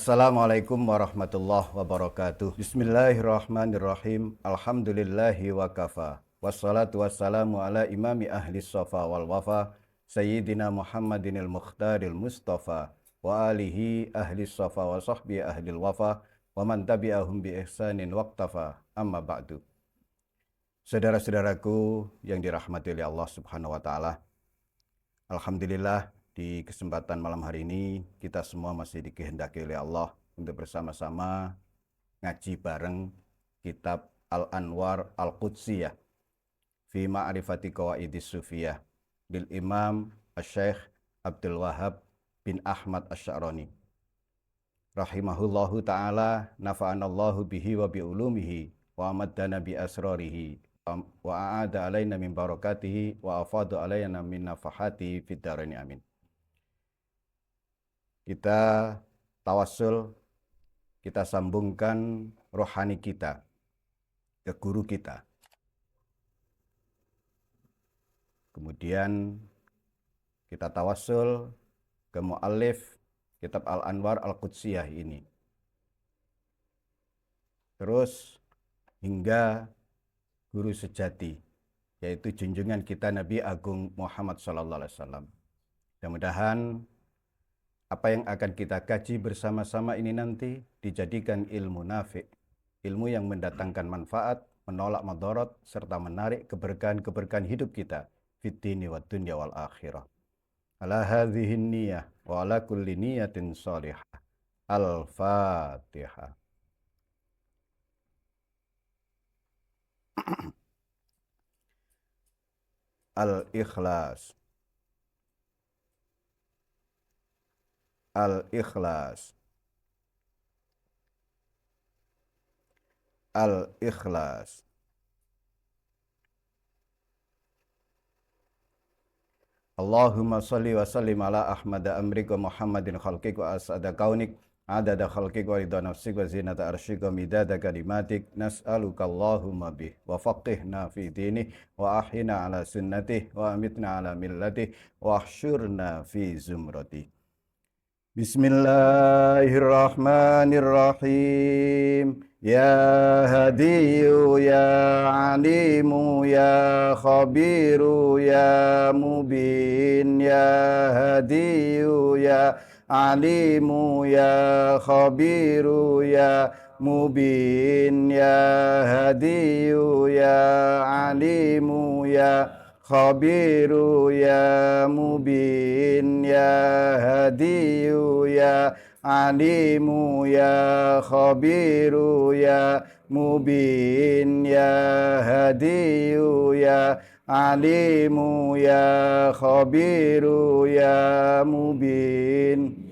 Assalamualaikum warahmatullahi wabarakatuh. Bismillahirrahmanirrahim. Alhamdulillahi wa kafa. Wassalatu wassalamu ala imami ahli safa wal wafa. Sayyidina Muhammadinil Mukhtaril Mustafa. Wa alihi ahli safa wa sahbihi ahlil wafa. Wa man tabi'ahum bi ihsanin waqtafa. Amma ba'du. Saudara-saudaraku yang dirahmati oleh Allah subhanahu wa ta'ala. Alhamdulillah, di kesempatan malam hari ini kita semua masih dikehendaki oleh Allah untuk bersama-sama ngaji bareng kitab Al-Anwar Al-Qudsiyah fi Ma'rifati Qawaidis Sufiyah bil Imam Asy-Syaikh Abdul Wahhab bin Ahmad Asy-Sya'rani rahimahullahu ta'ala, nafa'anallahu bihi wa bi ulumihi wa amaddana bi asrarihi wa a'ada alaina min barakatihi wa afadu alaina min nafahatihi fid dharain amin. Kita tawassul, kita sambungkan rohani kita ke guru kita. Kemudian kita tawassul ke muallif kitab Al-Anwar Al-Qudsiyah ini. Terus hingga guru sejati, yaitu junjungan kita Nabi Agung Muhammad SAW. Mudah-mudahan apa yang akan kita kaji bersama-sama ini nanti dijadikan ilmu nafi', ilmu yang mendatangkan manfaat, menolak madarat, serta menarik keberkahan-keberkahan hidup kita fid dini wad dunya wal akhirah. Ala hadhihi niyyah wa ala kulli niyatin shalihah. Al-Fatihah. Al-Ikhlas. Al-Ikhlas. Al-Ikhlas. Allahumma salli wa sallim ala Ahmad amrik wa Muhammadin khalqik wa as'ada kaunik adada khalqik wa ridha nafsik wa zinata arsyik wa midada kalimatik. Nas'aluka Allahumma bih wa faqihna fi dinih wa ahina ala sunnatih wa amitna ala millatih wa ahsyurna fi zumratih. Bismillahirrahmanirrahim. Ya hadiyu ya alimu ya khabiru ya mubin. Ya hadiyu ya alimu ya khabiru ya mubin. Ya hadiyu ya alimu ya khabiru ya mubin. Ya hadiyu ya alimu ya khabiru ya mubin. Ya hadiyu ya alimu ya khabiru ya mubin.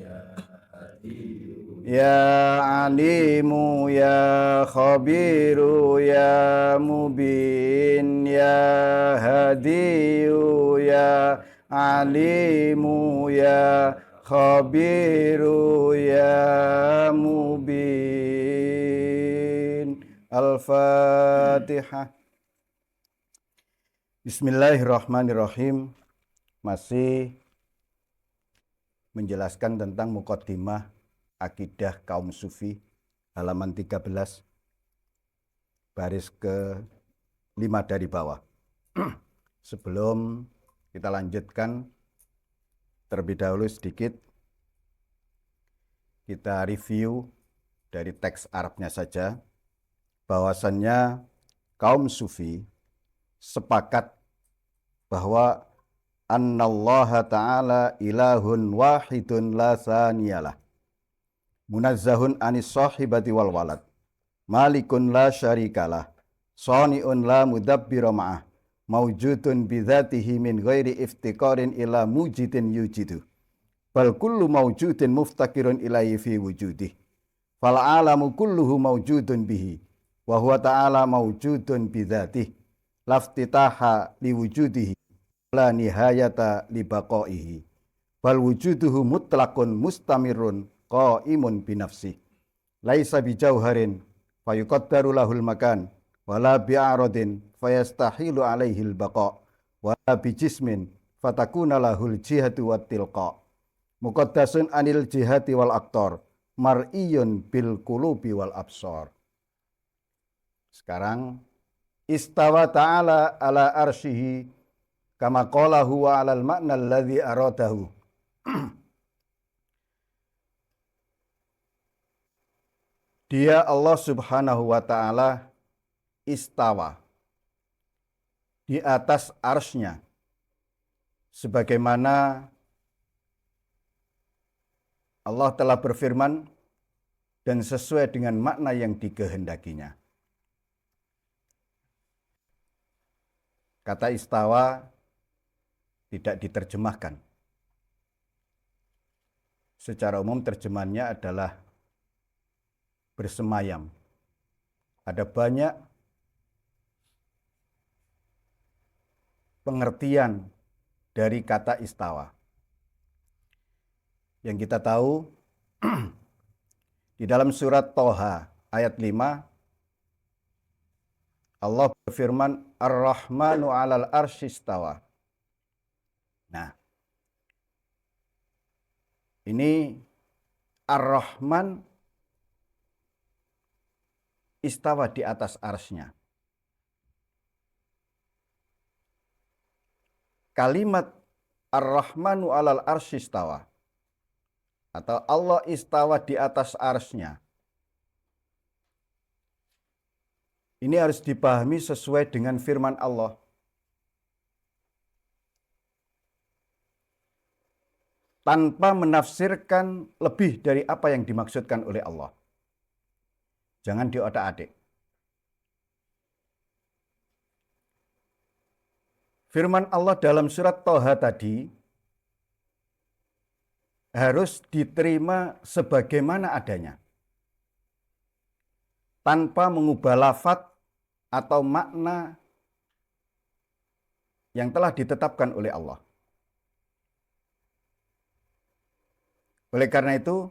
Ya alimu ya khabiru ya mubin. Ya hadiyu ya alimu ya khabiru ya mubin. Al-Fatihah. Bismillahirrahmanirrahim. Masih menjelaskan tentang muqaddimah akidah kaum sufi, halaman 13, baris ke-5 dari bawah. Sebelum kita lanjutkan, terlebih dahulu sedikit kita review dari teks Arabnya saja, bahwasannya kaum sufi sepakat bahwa annallaha ta'ala ilahun wahidun la saniyalah, munazzahun anis sahibati wal walad, malikun la syarikalah, sani'un la mudabbira ma'ah, mawjudun bidzatihi min ghairi iftiqarin ila mujidin yujidu, bal kullu mawjudin muftakirun ilaihi fi wujudih, fal alamu kulluhu mawjudun bihi, wa huwa ta'ala mawjudun bidzatih, laftitaha liwujudihi, la nihayata libaqaihi, bal wujuduhu mutlaqun mustamirun qaimun binafsih, laisa bijauharin fayuqaddaru lahul makan, wala bi'aradin fayastahilu alaihil baqa, wala bijismin fatakuna lahul jihatu wat tilqa, muqaddasun anil jihati wal aktor, mar'iyun bil qulubi wal absar. Sekarang istawa ta'ala ala arsyihi kama qala huwa 'alal ma'na alladhi aradahu. Dia Allah Subhanahu wa taala istawa di atas arsy-Nya sebagaimana Allah telah berfirman dan sesuai dengan makna yang dikehendakinya. Kata istawa tidak diterjemahkan. Secara umum terjemahannya adalah bersemayam. Ada banyak pengertian dari kata istawa. Yang kita tahu di dalam surat Toha ayat 5 Allah berfirman Ar-Rahmanu 'alal arsy istawa. Nah, ini Ar-Rahman istawa di atas arsy-Nya. Kalimat Ar-Rahmanu 'alal arsy istawa atau Allah istawa di atas arsy-Nya. Ini harus dipahami sesuai dengan firman Allah. Tanpa menafsirkan lebih dari apa yang dimaksudkan oleh Allah. Jangan diotak-atik. Firman Allah dalam surat Toha tadi harus diterima sebagaimana adanya. Tanpa mengubah lafadz atau makna yang telah ditetapkan oleh Allah. Oleh karena itu,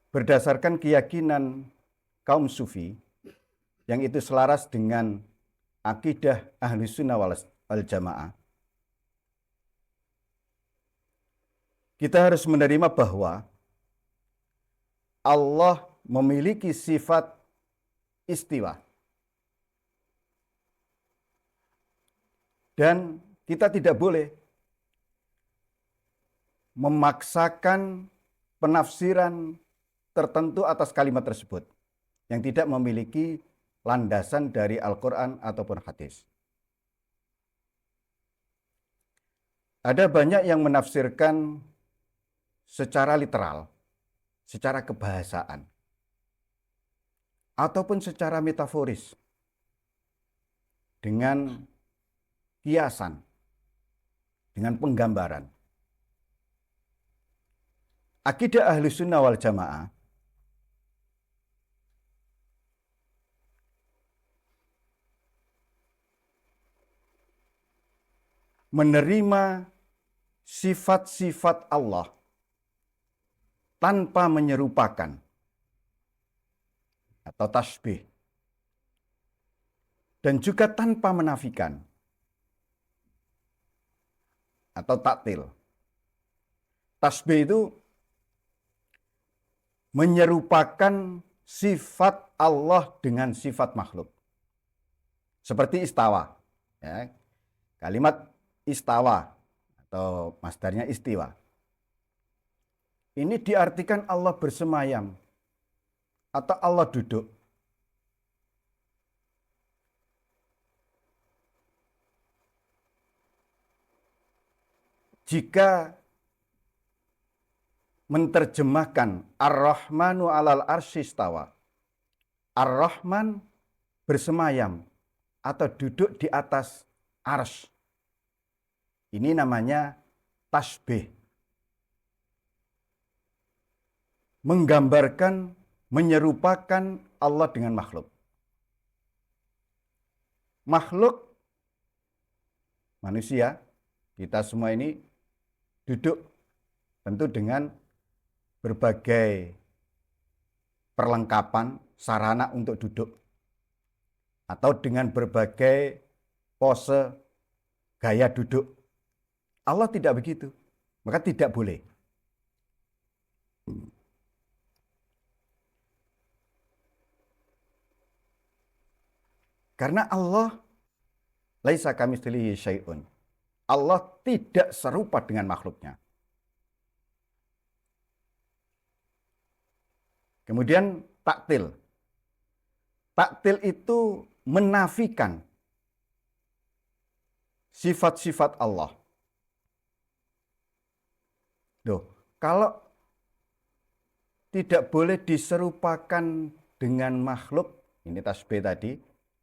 berdasarkan keyakinan kaum sufi, yang itu selaras dengan akidah ahli sunnah wal jamaah, kita harus menerima bahwa Allah memiliki sifat istiwa. Dan kita tidak boleh memaksakan penafsiran tertentu atas kalimat tersebut yang tidak memiliki landasan dari Al-Quran ataupun hadis. Ada banyak yang menafsirkan secara literal, secara kebahasaan, ataupun secara metaforis, dengan kiasan, dengan penggambaran. Akidah ahli sunnah wal jamaah menerima sifat-sifat Allah tanpa menyerupakan atau tasbih, dan juga tanpa menafikan atau taktil. Tasbih itu menyerupakan sifat Allah dengan sifat makhluk. Seperti istawa. Ya. Kalimat istawa atau masdarnya istiwa. Ini diartikan Allah bersemayam atau Allah duduk. Jika menerjemahkan Ar-Rahmanu 'alal arsy istawa, Ar-Rahman bersemayam atau duduk di atas arsy. Ini namanya tasbih. Menggambarkan, menyerupakan Allah dengan makhluk. Makhluk, manusia, kita semua ini duduk tentu dengan berbagai perlengkapan sarana untuk duduk, atau dengan berbagai pose gaya duduk. Allah tidak begitu, maka tidak boleh. Karena Allah laisa kamitslihi syai'un. Allah tidak serupa dengan makhluknya. Kemudian taktil. Taktil itu menafikan sifat-sifat Allah. Loh, kalau tidak boleh diserupakan dengan makhluk, ini tasbih tadi,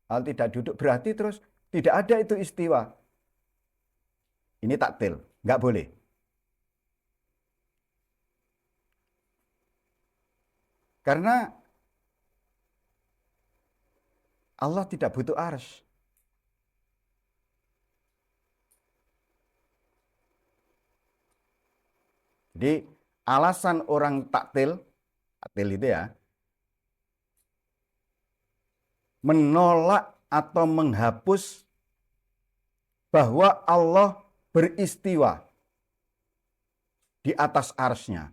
al tidak duduk, berarti terus tidak ada itu istiwa. Ini taktil, nggak boleh. Karena Allah tidak butuh arsy. Jadi alasan orang taktil itu ya, menolak atau menghapus bahwa Allah beristiwa di atas arsy-Nya.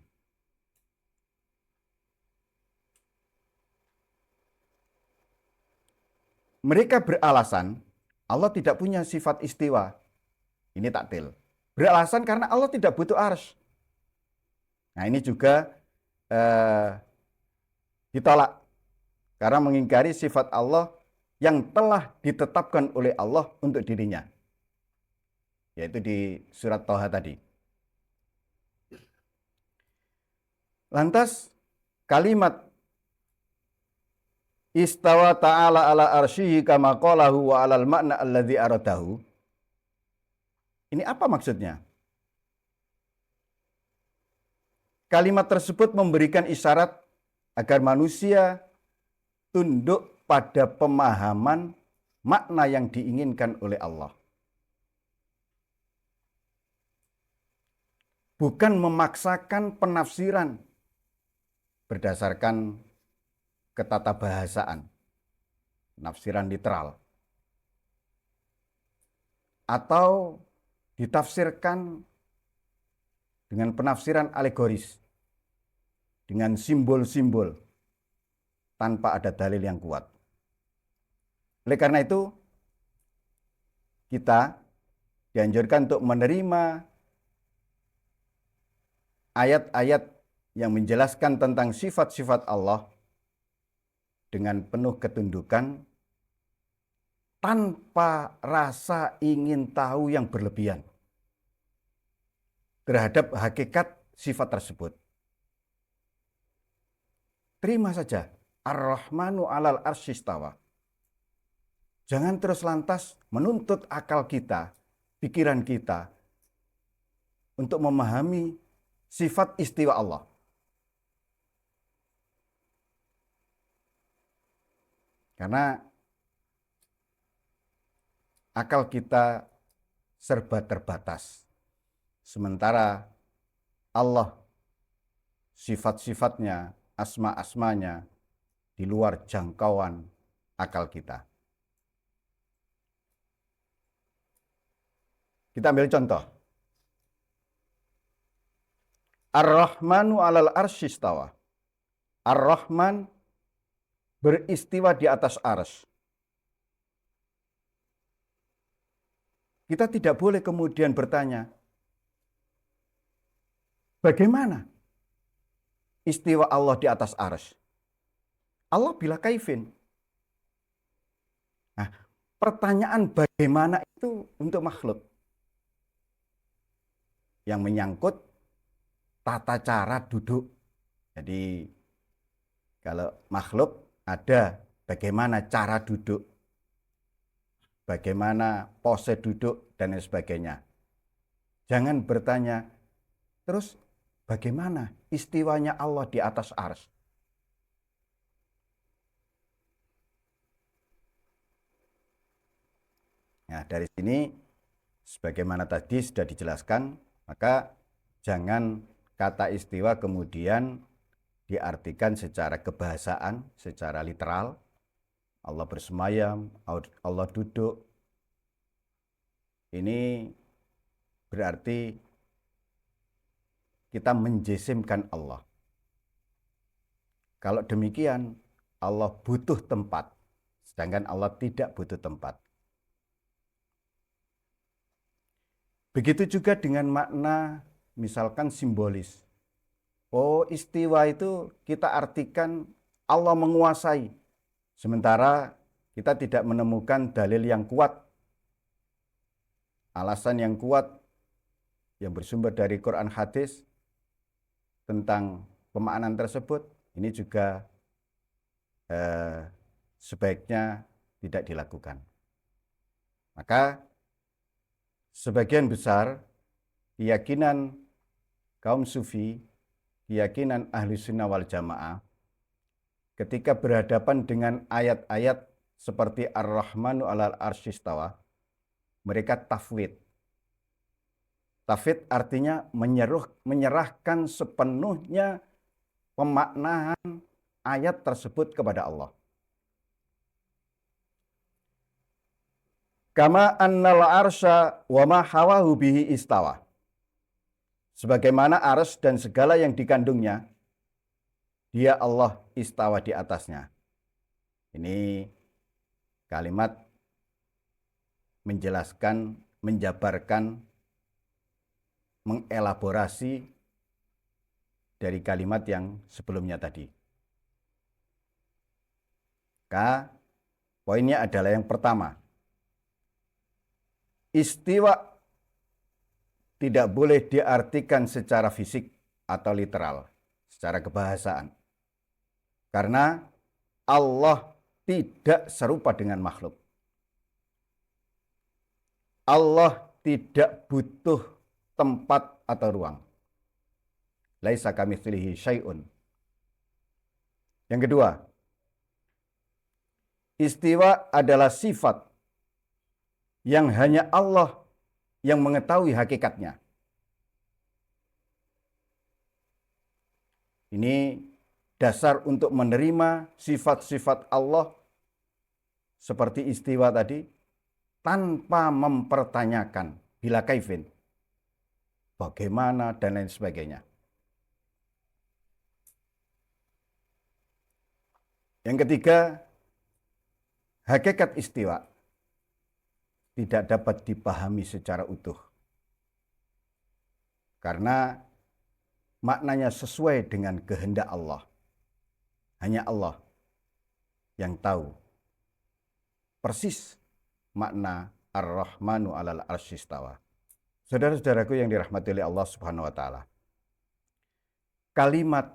Mereka beralasan Allah tidak punya sifat istiwa. Ini taktil. Beralasan karena Allah tidak butuh arsy. Nah ini juga ditolak. Karena mengingkari sifat Allah yang telah ditetapkan oleh Allah untuk dirinya. Yaitu di surat Thaha tadi. Lantas kalimat istawa ta'ala ala arsyihi kama qalahu wa alal makna alladzi aradahu. Ini apa maksudnya? Kalimat tersebut memberikan isyarat agar manusia tunduk pada pemahaman makna yang diinginkan oleh Allah. Bukan memaksakan penafsiran berdasarkan ketatabahasaan, penafsiran literal, atau ditafsirkan dengan penafsiran alegoris, dengan simbol-simbol, tanpa ada dalil yang kuat. Oleh karena itu, kita dianjurkan untuk menerima ayat-ayat yang menjelaskan tentang sifat-sifat Allah dengan penuh ketundukan tanpa rasa ingin tahu yang berlebihan terhadap hakikat sifat tersebut. Terima saja. Ar-Rahmanu 'alal arsy istawa. Jangan terus lantas menuntut akal kita, pikiran kita untuk memahami sifat istiwa Allah. Karena akal kita serba terbatas. Sementara Allah, sifat-sifatnya, asma-asmanya di luar jangkauan akal kita. Kita ambil contoh. Ar-Rahmanu 'alal arsy istawa. Ar-Rahman beristiwa di atas arsy. Kita tidak boleh kemudian bertanya, bagaimana istiwa Allah di atas arsy? Allah bila kaifin. Nah, pertanyaan bagaimana itu untuk makhluk yang menyangkut tata cara duduk. Jadi kalau makhluk ada bagaimana cara duduk, bagaimana pose duduk, dan lain sebagainya. Jangan bertanya, terus bagaimana istiwanya Allah di atas arsy? Nah, dari sini, sebagaimana tadi sudah dijelaskan, maka jangan kata istiwa kemudian diartikan secara kebahasaan, secara literal. Allah bersemayam, Allah duduk. Ini berarti kita menjisimkan Allah. Kalau demikian, Allah butuh tempat, sedangkan Allah tidak butuh tempat. Begitu juga dengan makna misalkan simbolis. Oh, istiwa itu kita artikan Allah menguasai. Sementara kita tidak menemukan dalil yang kuat, alasan yang kuat yang bersumber dari Quran hadis tentang pemaknaan tersebut. Ini juga sebaiknya tidak dilakukan. Maka sebagian besar keyakinan kaum sufi, keyakinan ahli sunnah wal jamaah, ketika berhadapan dengan ayat-ayat seperti Ar-Rahmanu 'alal arsy istawa, mereka tafwid. Tafwid artinya menyerahkan sepenuhnya pemaknaan ayat tersebut kepada Allah. Kama annal arsya wa ma hawahu bihi istawa. Sebagaimana ars dan segala yang dikandungnya, dia Allah istawa di atasnya. Ini kalimat menjelaskan, menjabarkan, mengelaborasi dari kalimat yang sebelumnya tadi. Poinnya adalah yang pertama, istiwa tidak boleh diartikan secara fisik atau literal, secara kebahasaan. Karena Allah tidak serupa dengan makhluk. Allah tidak butuh tempat atau ruang. Laisa kamitslihi syai'un. Yang kedua, istiwa adalah sifat yang hanya Allah yang mengetahui hakikatnya. Ini dasar untuk menerima sifat-sifat Allah seperti istiwa tadi tanpa mempertanyakan bila kaifin, bagaimana dan lain sebagainya. Yang ketiga, hakikat istiwa tidak dapat dipahami secara utuh. Karena maknanya sesuai dengan kehendak Allah. Hanya Allah yang tahu persis makna Ar-Rahmanu 'alal arsy istawa. Saudara-saudaraku yang dirahmati oleh Allah Subhanahu wa taala. Kalimat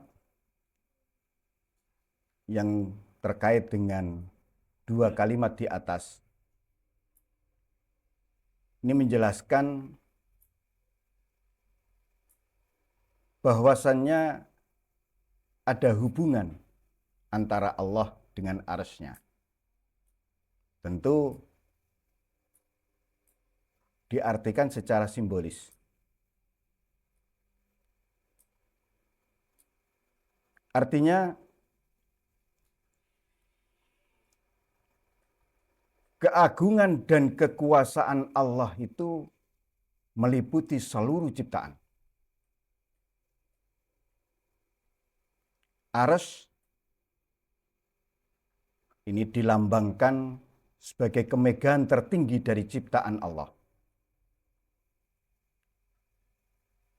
yang terkait dengan dua kalimat di atas ini menjelaskan bahwasannya ada hubungan antara Allah dengan arsy-Nya. Tentu diartikan secara simbolis. Artinya keagungan dan kekuasaan Allah itu meliputi seluruh ciptaan. Arsy ini dilambangkan sebagai kemegahan tertinggi dari ciptaan Allah,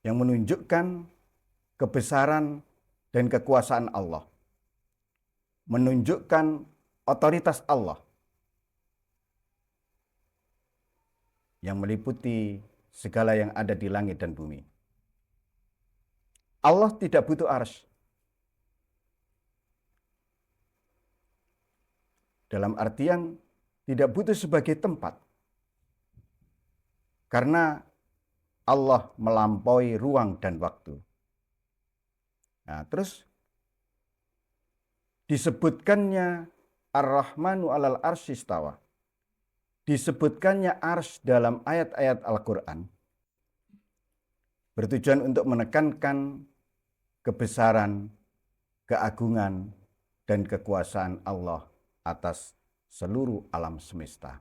yang menunjukkan kebesaran dan kekuasaan Allah, menunjukkan otoritas Allah yang meliputi segala yang ada di langit dan bumi. Allah tidak butuh arsy. Dalam artian tidak butuh sebagai tempat. Karena Allah melampaui ruang dan waktu. Nah, terus disebutkannya Ar-Rahmanu 'alal arsy istawa. Disebutkannya arsy dalam ayat-ayat Al-Quran bertujuan untuk menekankan kebesaran, keagungan, dan kekuasaan Allah atas seluruh alam semesta.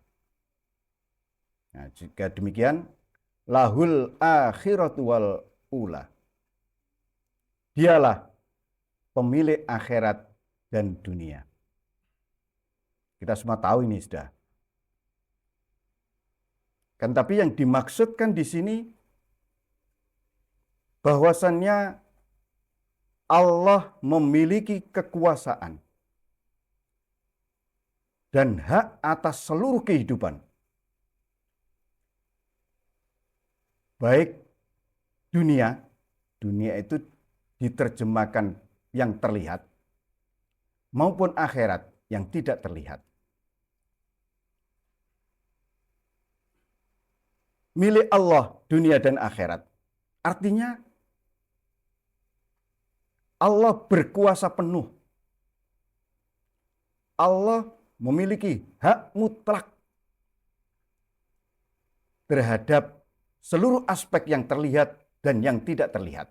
Nah, jika demikian, lahul akhiratu wal ula. Dialah pemilik akhirat dan dunia. Kita semua tahu ini sudah. Kan tapi yang dimaksudkan di sini bahwasannya Allah memiliki kekuasaan dan hak atas seluruh kehidupan. Baik dunia itu diterjemahkan yang terlihat, maupun akhirat yang tidak terlihat. Milik Allah dunia dan akhirat. Artinya Allah berkuasa penuh. Allah memiliki hak mutlak terhadap seluruh aspek yang terlihat dan yang tidak terlihat.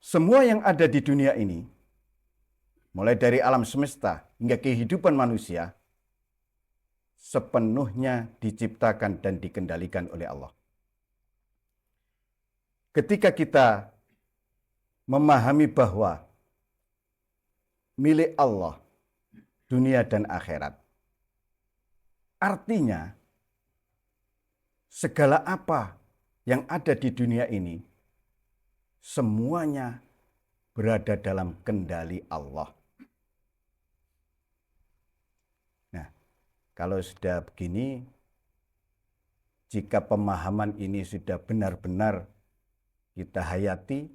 Semua yang ada di dunia ini, mulai dari alam semesta hingga kehidupan manusia, sepenuhnya diciptakan dan dikendalikan oleh Allah. Ketika kita memahami bahwa milik Allah dunia dan akhirat, artinya segala apa yang ada di dunia ini semuanya berada dalam kendali Allah. Nah, kalau sudah begini, jika pemahaman ini sudah benar-benar kita hayati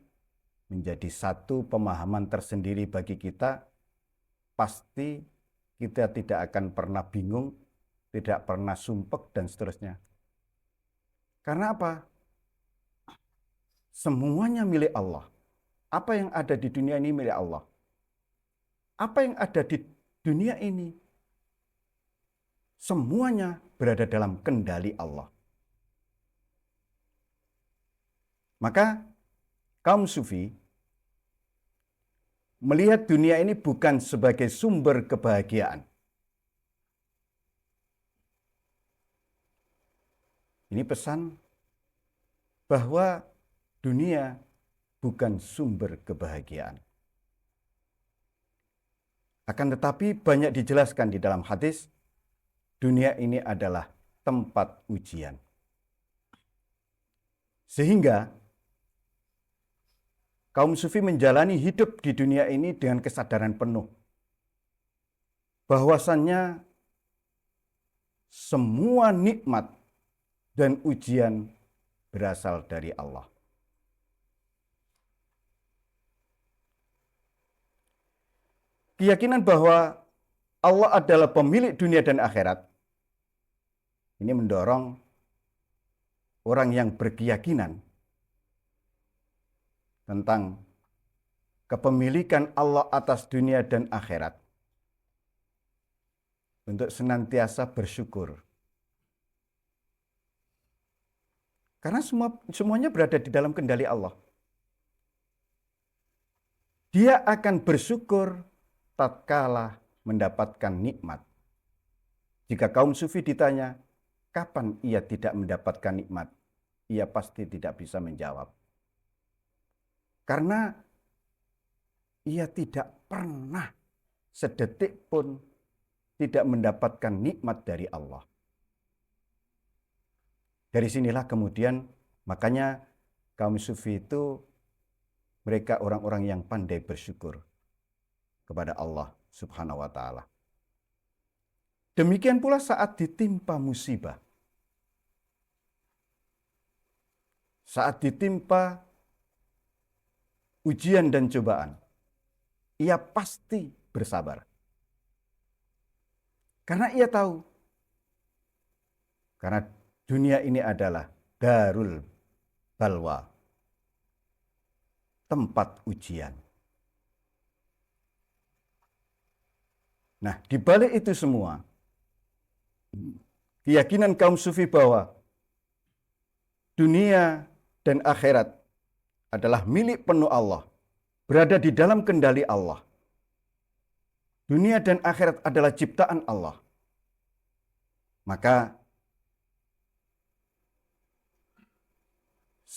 menjadi satu pemahaman tersendiri bagi kita, pasti kita tidak akan pernah bingung, tidak pernah sumpek, dan seterusnya. Karena apa? Semuanya milik Allah. Apa yang ada di dunia ini milik Allah. Apa yang ada di dunia ini semuanya berada dalam kendali Allah. Maka kaum sufi melihat dunia ini bukan sebagai sumber kebahagiaan. Ini pesan bahwa dunia bukan sumber kebahagiaan. Akan tetapi banyak dijelaskan di dalam hadis, dunia ini adalah tempat ujian. Sehingga kaum sufi menjalani hidup di dunia ini dengan kesadaran penuh bahwasannya semua nikmat dan ujian berasal dari Allah. Keyakinan bahwa Allah adalah pemilik dunia dan akhirat ini mendorong orang yang berkeyakinan tentang kepemilikan Allah atas dunia dan akhirat untuk senantiasa bersyukur. Karena semuanya berada di dalam kendali Allah. Dia akan bersyukur tatkala mendapatkan nikmat. Jika kaum sufi ditanya, kapan ia tidak mendapatkan nikmat? Ia pasti tidak bisa menjawab. Karena ia tidak pernah sedetik pun tidak mendapatkan nikmat dari Allah. Dari sinilah kemudian makanya kaum sufi itu mereka orang-orang yang pandai bersyukur kepada Allah Subhanahu wa taala. Demikian pula saat ditimpa musibah. Saat ditimpa ujian dan cobaan, ia pasti bersabar. Karena ia tahu, karena dunia ini adalah darul balwa, tempat ujian. Nah, di balik itu semua, keyakinan kaum sufi bahwa dunia dan akhirat adalah milik penuh Allah, berada di dalam kendali Allah. Dunia dan akhirat adalah ciptaan Allah. Maka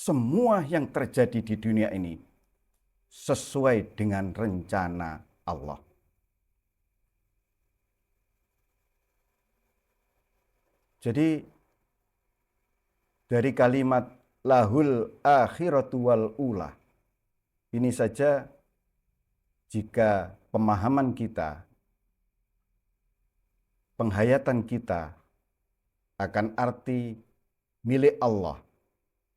semua yang terjadi di dunia ini sesuai dengan rencana Allah. Jadi dari kalimat lahul akhiratu wal ula, ini saja jika pemahaman kita, penghayatan kita akan arti milik Allah,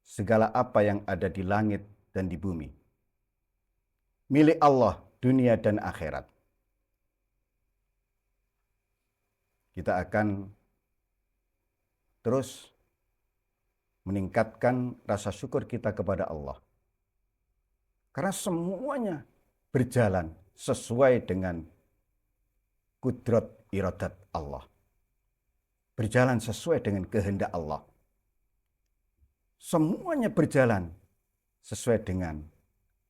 segala apa yang ada di langit dan di bumi. Milik Allah dunia dan akhirat. Kita akan terus meningkatkan rasa syukur kita kepada Allah. Karena semuanya berjalan sesuai dengan kudrat iradat Allah. Berjalan sesuai dengan kehendak Allah. Semuanya berjalan sesuai dengan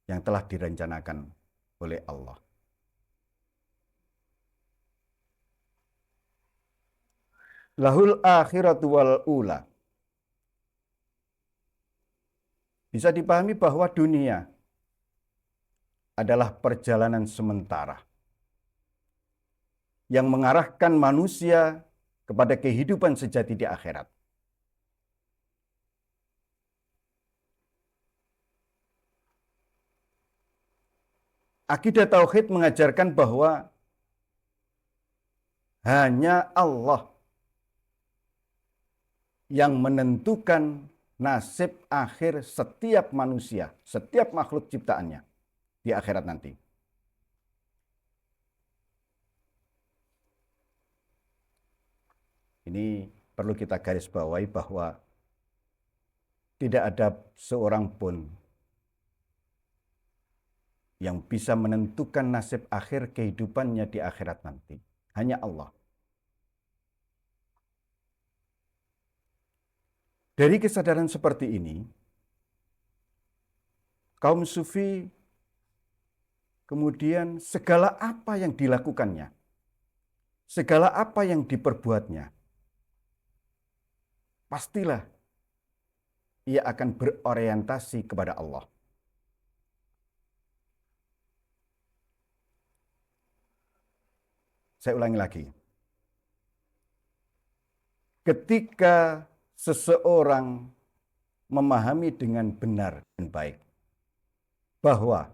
yang telah direncanakan oleh Allah. Lahul akhiratu wal ula. Bisa dipahami bahwa dunia adalah perjalanan sementara yang mengarahkan manusia kepada kehidupan sejati di akhirat. Akidah tauhid mengajarkan bahwa hanya Allah yang menentukan nasib akhir setiap manusia, setiap makhluk ciptaannya di akhirat nanti. Ini perlu kita garis bawahi bahwa tidak ada seorang pun yang bisa menentukan nasib akhir kehidupannya di akhirat nanti. Hanya Allah. Dari kesadaran seperti ini, kaum sufi kemudian segala apa yang dilakukannya, segala apa yang diperbuatnya, pastilah ia akan berorientasi kepada Allah. Saya ulangi lagi. Ketika seseorang memahami dengan benar dan baik bahwa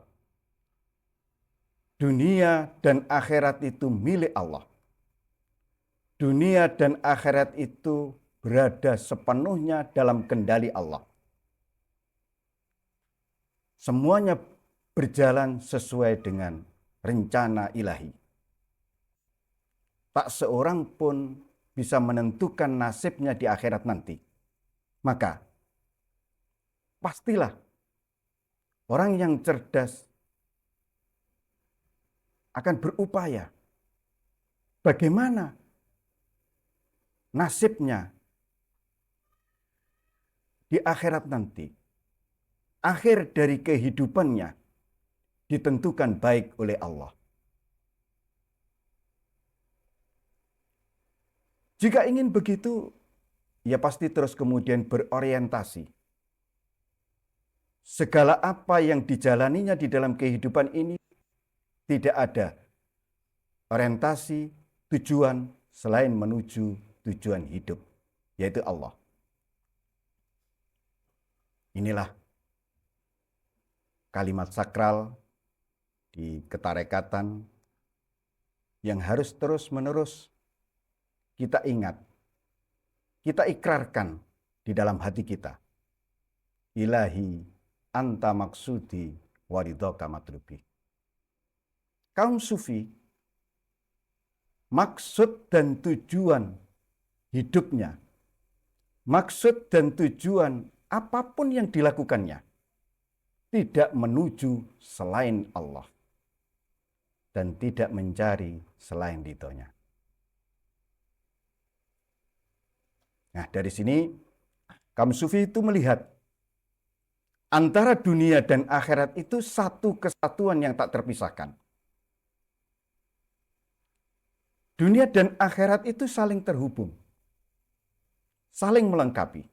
dunia dan akhirat itu milik Allah. Dunia dan akhirat itu berada sepenuhnya dalam kendali Allah. Semuanya berjalan sesuai dengan rencana ilahi. Tak seorang pun bisa menentukan nasibnya di akhirat nanti. Maka, pastilah orang yang cerdas akan berupaya bagaimana nasibnya di akhirat nanti. Akhir dari kehidupannya ditentukan baik oleh Allah. Jika ingin begitu, ia pasti terus kemudian berorientasi. Segala apa yang dijalaninya di dalam kehidupan ini tidak ada orientasi, tujuan selain menuju tujuan hidup, yaitu Allah. Inilah kalimat sakral di ketarekatan yang harus terus-menerus kita ingat, kita ikrarkan di dalam hati kita. Ilahi anta maksudi waridhoka matlubi. Kaum sufi, maksud dan tujuan hidupnya, maksud dan tujuan apapun yang dilakukannya, tidak menuju selain Allah dan tidak mencari selain ridhonya. Nah, dari sini kaum sufi itu melihat antara dunia dan akhirat itu satu kesatuan yang tak terpisahkan. Dunia dan akhirat itu saling terhubung, saling melengkapi.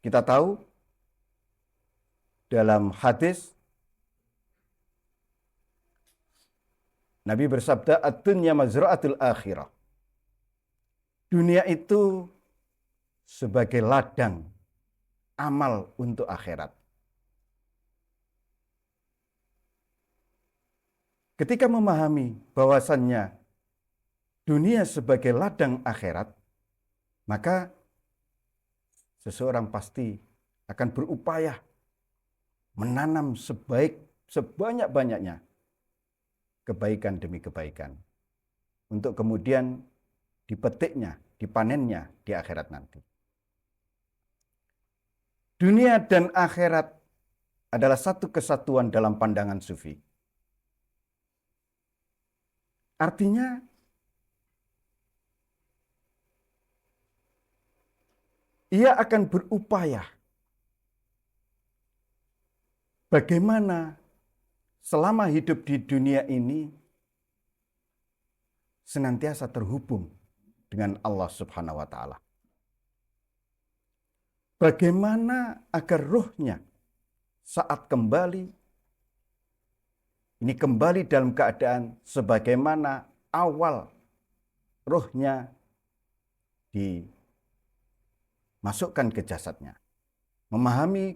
Kita tahu dalam hadis Nabi bersabda, "Ad-dunya mazra'atul akhirah." Dunia itu sebagai ladang amal untuk akhirat. Ketika memahami bahwasannya dunia sebagai ladang akhirat, maka seseorang pasti akan berupaya menanam sebanyak-banyaknya kebaikan demi kebaikan untuk kemudian dipetiknya, dipanennya di akhirat nanti. Dunia dan akhirat adalah satu kesatuan dalam pandangan sufi. Artinya, ia akan berupaya bagaimana selama hidup di dunia ini senantiasa terhubung dengan Allah Subhanahu wa Ta'ala. Bagaimana agar ruhnya saat kembali, ini kembali dalam keadaan sebagaimana awal ruhnya dimasukkan ke jasadnya. Memahami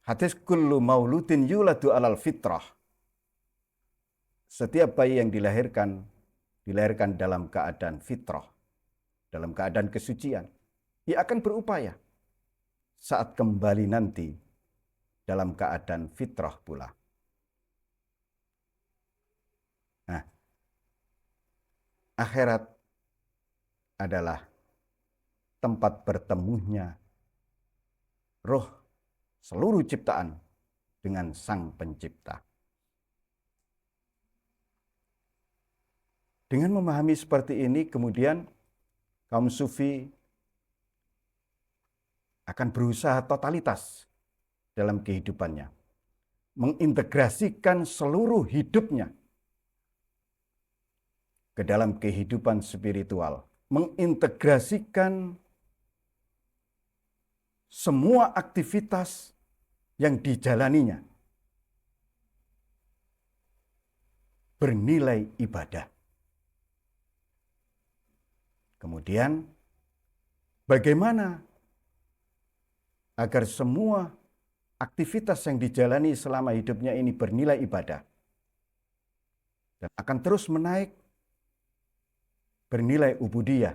hadis kullu mauludin yuladu alal fitrah. Setiap bayi yang dilahirkan dalam keadaan fitrah, dalam keadaan kesucian. Ia akan berupaya saat kembali nanti dalam keadaan fitrah pula. Nah, akhirat adalah tempat bertemunya roh seluruh ciptaan dengan Sang Pencipta. Dengan memahami seperti ini, kemudian kaum sufi akan berusaha totalitas dalam kehidupannya, mengintegrasikan seluruh hidupnya ke dalam kehidupan spiritual, mengintegrasikan semua aktivitas yang dijalaninya bernilai ibadah. Kemudian, bagaimana agar semua aktivitas yang dijalani selama hidupnya ini bernilai ibadah dan akan terus menaik bernilai ubudiyah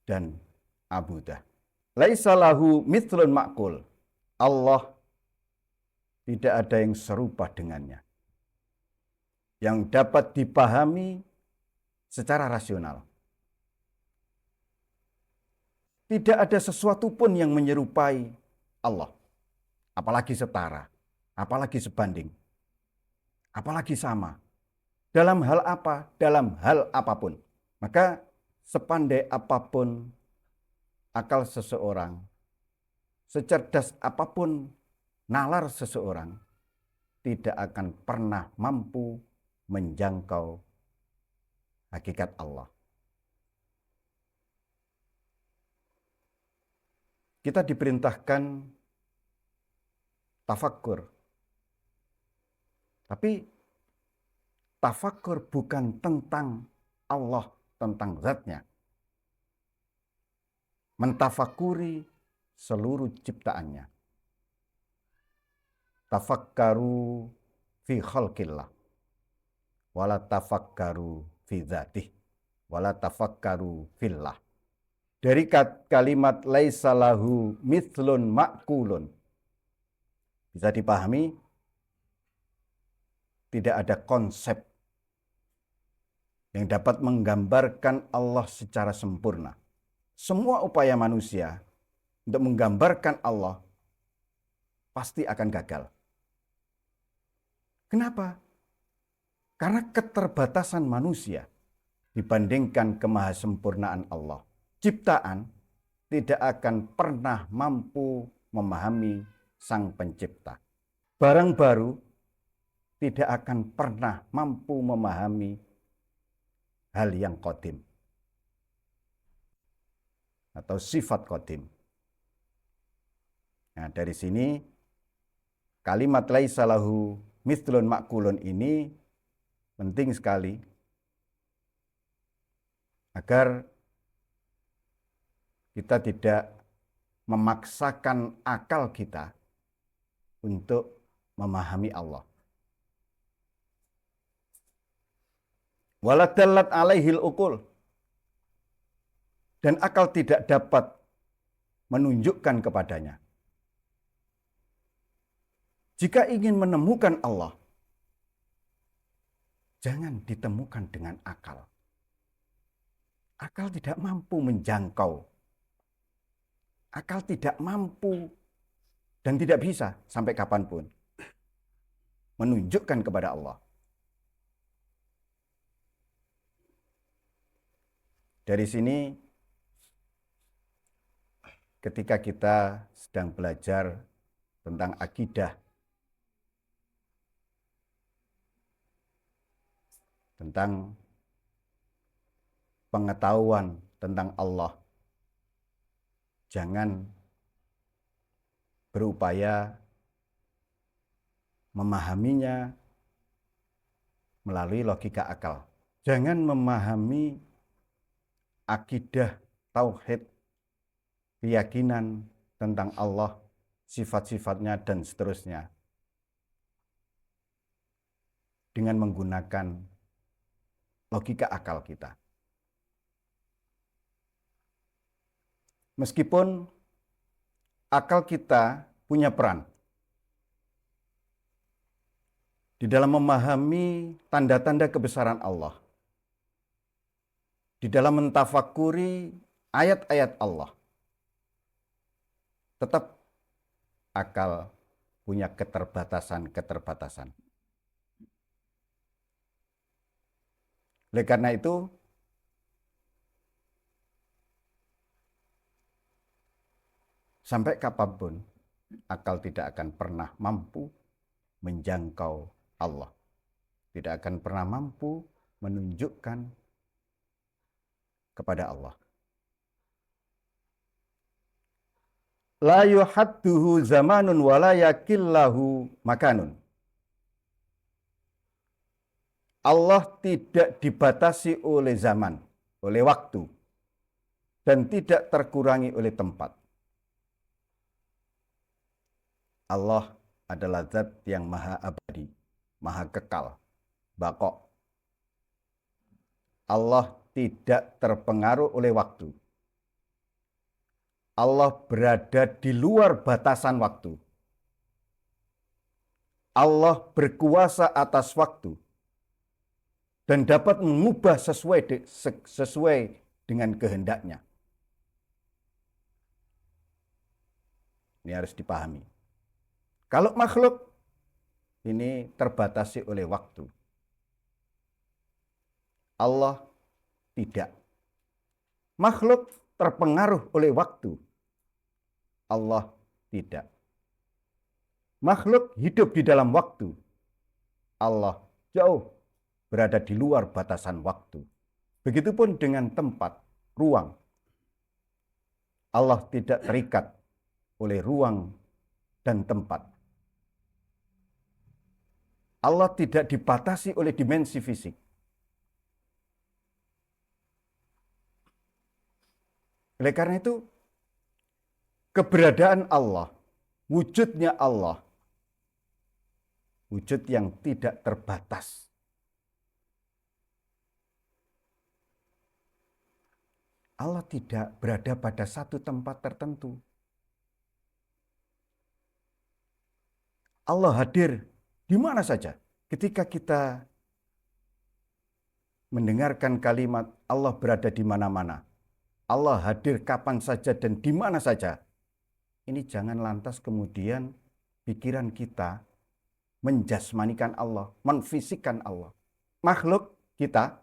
dan abudah. Laisa lahu mithlun ma'kul. Allah tidak ada yang serupa dengannya, yang dapat dipahami secara rasional. Tidak ada sesuatu pun yang menyerupai Allah. Apalagi setara, apalagi sebanding, apalagi sama. Dalam hal apa? Dalam hal apapun. Maka sepandai apapun akal seseorang, secerdas apapun nalar seseorang, tidak akan pernah mampu menjangkau hakikat Allah. Kita diperintahkan tafakkur. Tapi tafakkur bukan tentang Allah, tentang zatnya. Mentafakuri seluruh ciptaannya. Tafakkaru fi khalqillah. Wala tafakkaru fi dzatih. Wala tafakkaru fillah. Dari kalimat laisa lahu mithlun ma'kulun. Bisa dipahami, tidak ada konsep yang dapat menggambarkan Allah secara sempurna. Semua upaya manusia untuk menggambarkan Allah pasti akan gagal. Kenapa? Karena keterbatasan manusia dibandingkan kemahasempurnaan Allah. Ciptaan tidak akan pernah mampu memahami Sang Pencipta. Barang baru tidak akan pernah mampu memahami hal yang qadim. atau sifat qadim. Nah, dari sini kalimat laisa lahu mithlun ma'kulun ini penting sekali agar kita tidak memaksakan akal kita untuk memahami Allah. Waladallat alaihil ukul, dan akal tidak dapat menunjukkan kepadanya. Jika ingin menemukan Allah, jangan ditemukan dengan akal. Akal tidak mampu menjangkau. Akal tidak mampu dan tidak bisa sampai kapanpun menunjukkan kepada Allah. Dari sini, ketika kita sedang belajar tentang akidah, tentang pengetahuan tentang Allah, jangan berupaya memahaminya melalui logika akal. Jangan memahami akidah, tauhid, keyakinan tentang Allah, sifat-sifatnya, dan seterusnya dengan menggunakan logika akal kita. Meskipun akal kita punya peran di dalam memahami tanda-tanda kebesaran Allah, di dalam mentafakuri ayat-ayat Allah, tetap akal punya keterbatasan-keterbatasan. Oleh karena itu, sampai kapanpun akal tidak akan pernah mampu menjangkau Allah, tidak akan pernah mampu menunjukkan kepada Allah. La yuhadduhu zamanun wa la yakillahu makanun. Allah tidak dibatasi oleh zaman, oleh waktu, dan tidak terkurangi oleh tempat. Allah adalah zat yang maha abadi, maha kekal, baqo. Allah tidak terpengaruh oleh waktu. Allah berada di luar batasan waktu. Allah berkuasa atas waktu dan dapat mengubah sesuai dengan kehendaknya. Ini harus dipahami. Kalau makhluk ini terbatasi oleh waktu. Allah tidak. Makhluk terpengaruh oleh waktu. Allah tidak. Makhluk hidup di dalam waktu. Allah jauh berada di luar batasan waktu. Begitupun dengan tempat, ruang. Allah tidak terikat oleh ruang dan tempat. Allah tidak dibatasi oleh dimensi fisik. Oleh karena itu, keberadaan Allah, wujudnya Allah, wujud yang tidak terbatas. Allah tidak berada pada satu tempat tertentu. Allah hadir di mana saja. Ketika kita mendengarkan kalimat Allah berada di mana-mana, Allah hadir kapan saja dan di mana saja, ini jangan lantas kemudian pikiran kita menjasmanikan Allah, menfisikkan Allah. Makhluk kita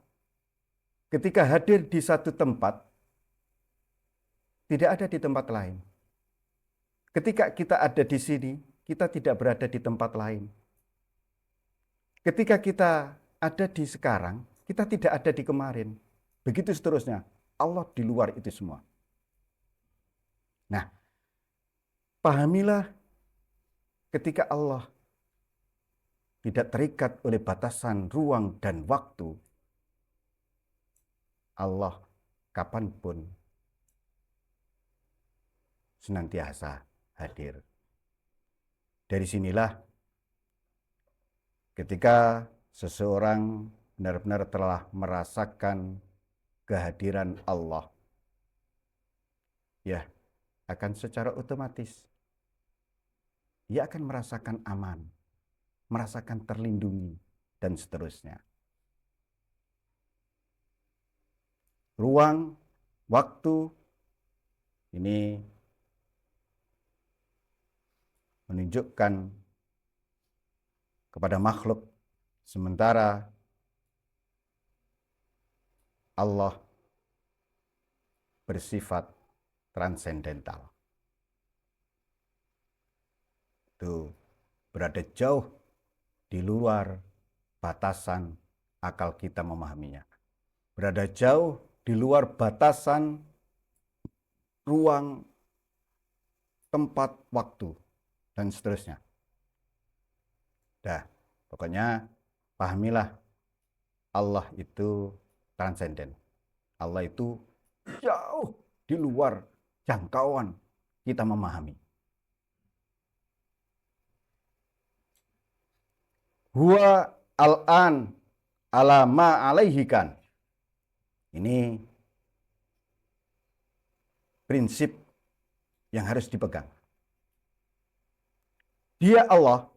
ketika hadir di satu tempat, tidak ada di tempat lain. Ketika kita ada di sini, kita tidak berada di tempat lain. Ketika kita ada di sekarang, kita tidak ada di kemarin. Begitu seterusnya. Allah di luar itu semua. Nah, pahamilah ketika Allah tidak terikat oleh batasan ruang dan waktu, Allah kapanpun senantiasa hadir. Dari sinilah ketika seseorang benar-benar telah merasakan kehadiran Allah, ya akan secara otomatis ia akan merasakan aman, merasakan terlindungi, dan seterusnya. Ruang, waktu ini menunjukkan kepada makhluk, sementara Allah bersifat transendental. Itu berada jauh di luar batasan akal kita memahaminya. Berada jauh di luar batasan ruang, tempat, waktu, dan seterusnya. Dah, pokoknya pahamilah Allah itu transenden. Allah itu jauh di luar jangkauan kita memahami. Huwa al-an ala ma alaihikan. Ini prinsip yang harus dipegang. Dia Allah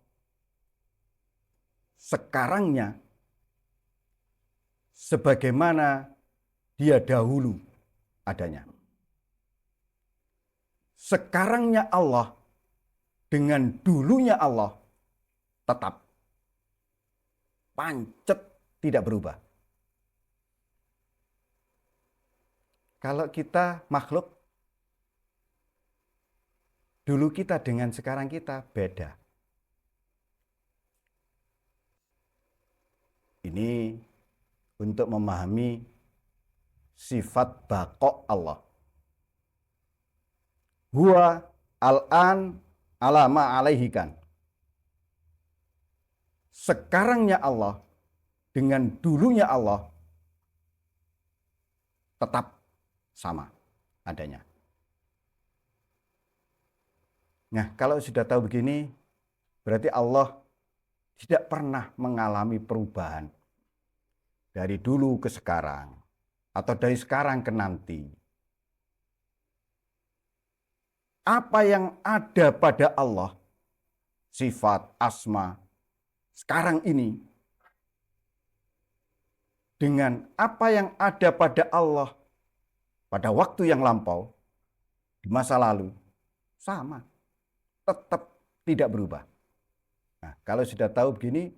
sekarangnya sebagaimana dia dahulu adanya. Sekarangnya Allah dengan dulunya Allah tetap pancet, tidak berubah. Kalau kita makhluk, dulu kita dengan sekarang kita beda. Ini untuk memahami sifat baqo Allah. Huwa al-an ala ma alaihikan. Sekarangnya Allah dengan dulunya Allah tetap sama adanya. Nah, kalau sudah tahu begini, berarti Allah tidak pernah mengalami perubahan dari dulu ke sekarang, atau dari sekarang ke nanti. Apa yang ada pada Allah, sifat, asma, sekarang ini, dengan apa yang ada pada Allah pada waktu yang lampau, di masa lalu, sama. Tetap tidak berubah. Nah, kalau sudah tahu begini,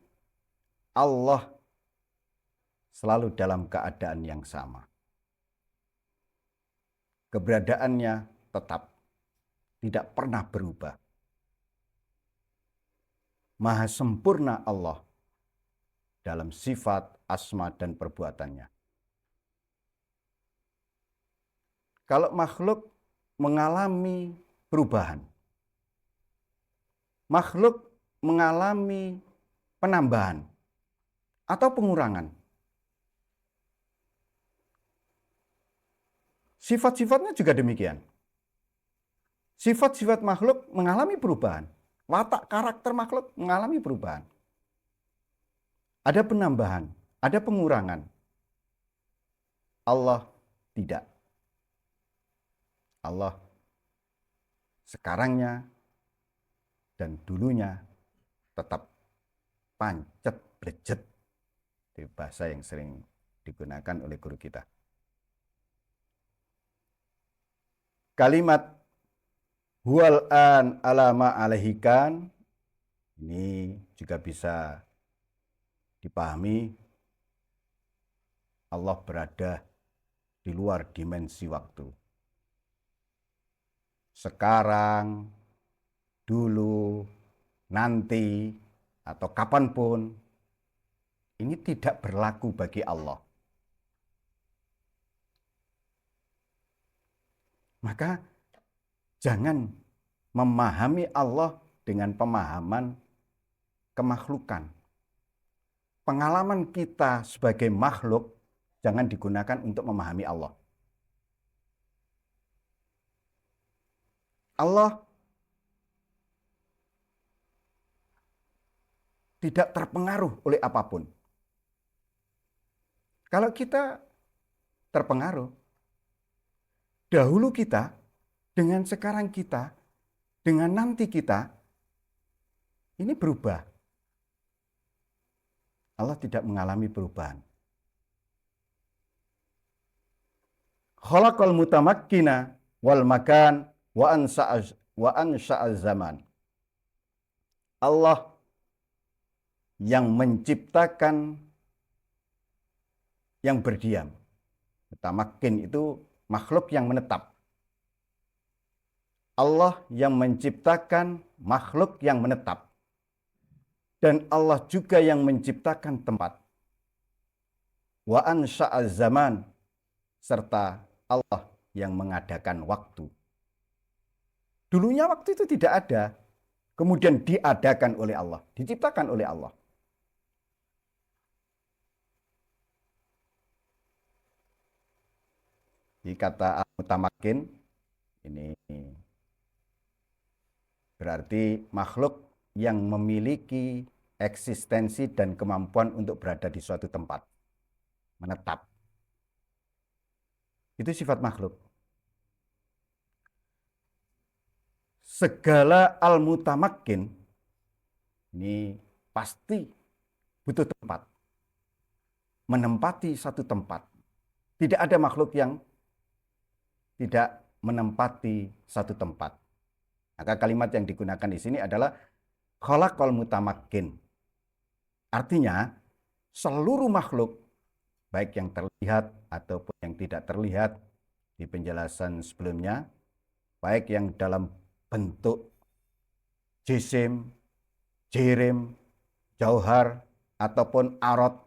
Allah selalu dalam keadaan yang sama. Keberadaannya tetap tidak pernah berubah. Maha sempurna Allah dalam sifat, asma, dan perbuatannya. Kalau makhluk mengalami perubahan, makhluk mengalami penambahan atau pengurangan, sifat-sifatnya juga demikian. Sifat-sifat makhluk mengalami perubahan. Watak karakter makhluk mengalami perubahan. Ada penambahan, ada pengurangan. Allah tidak. Allah sekarangnya dan dulunya tetap pancet blejet. Itu bahasa yang sering digunakan oleh guru kita. Kalimat huwal an alama alaihikan ini juga bisa dipahami Allah berada di luar dimensi waktu. Sekarang, dulu, nanti, atau kapanpun, ini tidak berlaku bagi Allah. Maka jangan memahami Allah dengan pemahaman kemakhlukan. Pengalaman kita sebagai makhluk jangan digunakan untuk memahami Allah. Allah tidak terpengaruh oleh apapun. Kalau kita terpengaruh, dahulu kita, dengan sekarang kita, dengan nanti kita, ini berubah. Allah tidak mengalami perubahan. Khalaqal mutamakkina wal makan wa ansa'az zaman. Allah yang menciptakan yang berdiam. Mutamakkin itu makhluk yang menetap. Allah yang menciptakan makhluk yang menetap. Dan Allah juga yang menciptakan tempat. Wa ansa'az zaman, serta Allah yang mengadakan waktu. Dulunya waktu itu tidak ada, kemudian diadakan oleh Allah, diciptakan oleh Allah. Di kata mutamakin ini berarti makhluk yang memiliki eksistensi dan kemampuan untuk berada di suatu tempat, menetap. Itu sifat makhluk. Segala al-mutamakin ini pasti butuh tempat, menempati satu tempat. Tidak ada makhluk yang tidak menempati satu tempat. Maka kalimat yang digunakan di sini adalah khalaqal mutamakin. Artinya seluruh makhluk, baik yang terlihat ataupun yang tidak terlihat di penjelasan sebelumnya, baik yang dalam bentuk jisim, jirim, jauhar, ataupun arot,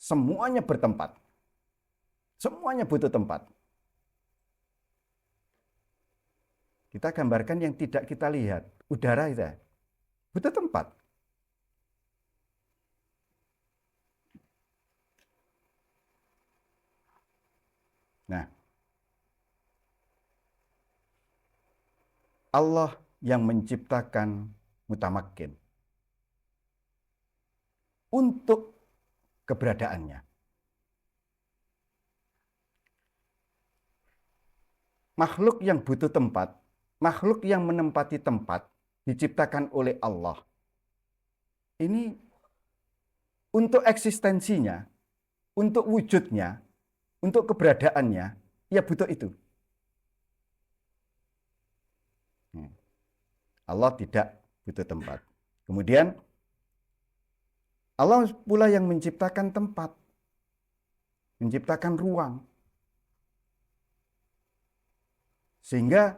semuanya bertempat. Semuanya butuh tempat. Kita gambarkan yang tidak kita lihat, udara itu butuh tempat. Nah, Allah yang menciptakan mutamakin untuk keberadaannya. Makhluk yang butuh tempat, makhluk yang menempati tempat diciptakan oleh Allah. Ini untuk eksistensinya, untuk wujudnya, untuk keberadaannya, ya butuh itu. Allah tidak butuh tempat. Kemudian Allah pula yang menciptakan tempat, menciptakan ruang. Sehingga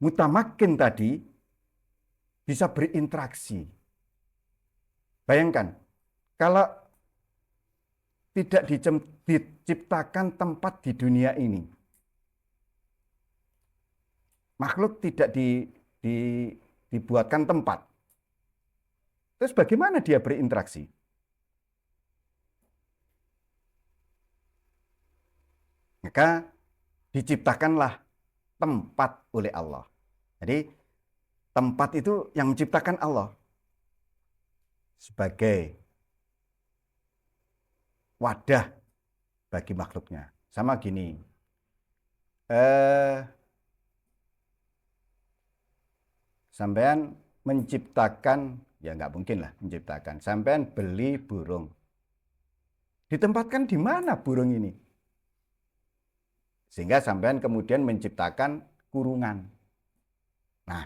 mutamakin tadi bisa berinteraksi. Bayangkan, kalau tidak diciptakan tempat di dunia ini, makhluk tidak dibuatkan tempat, terus bagaimana dia berinteraksi? Maka diciptakanlah tempat oleh Allah. Jadi tempat itu yang menciptakan Allah sebagai wadah bagi makhluknya. Sama gini, sampean menciptakan, ya nggak mungkin lah menciptakan. Sampean beli burung, ditempatkan di mana burung ini? Sehingga sampean kemudian menciptakan kurungan. Nah,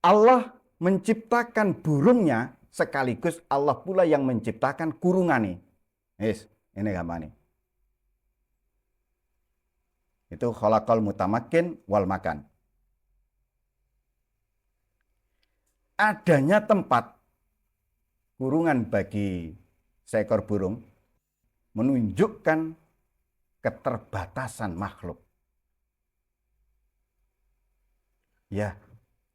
Allah menciptakan burungnya, sekaligus Allah pula yang menciptakan kurungan nih. Yes, ini gambar nih. Itu khalaqal mutamakin wal makan. Adanya tempat kurungan bagi seekor burung menunjukkan keterbatasan makhluk. Ya,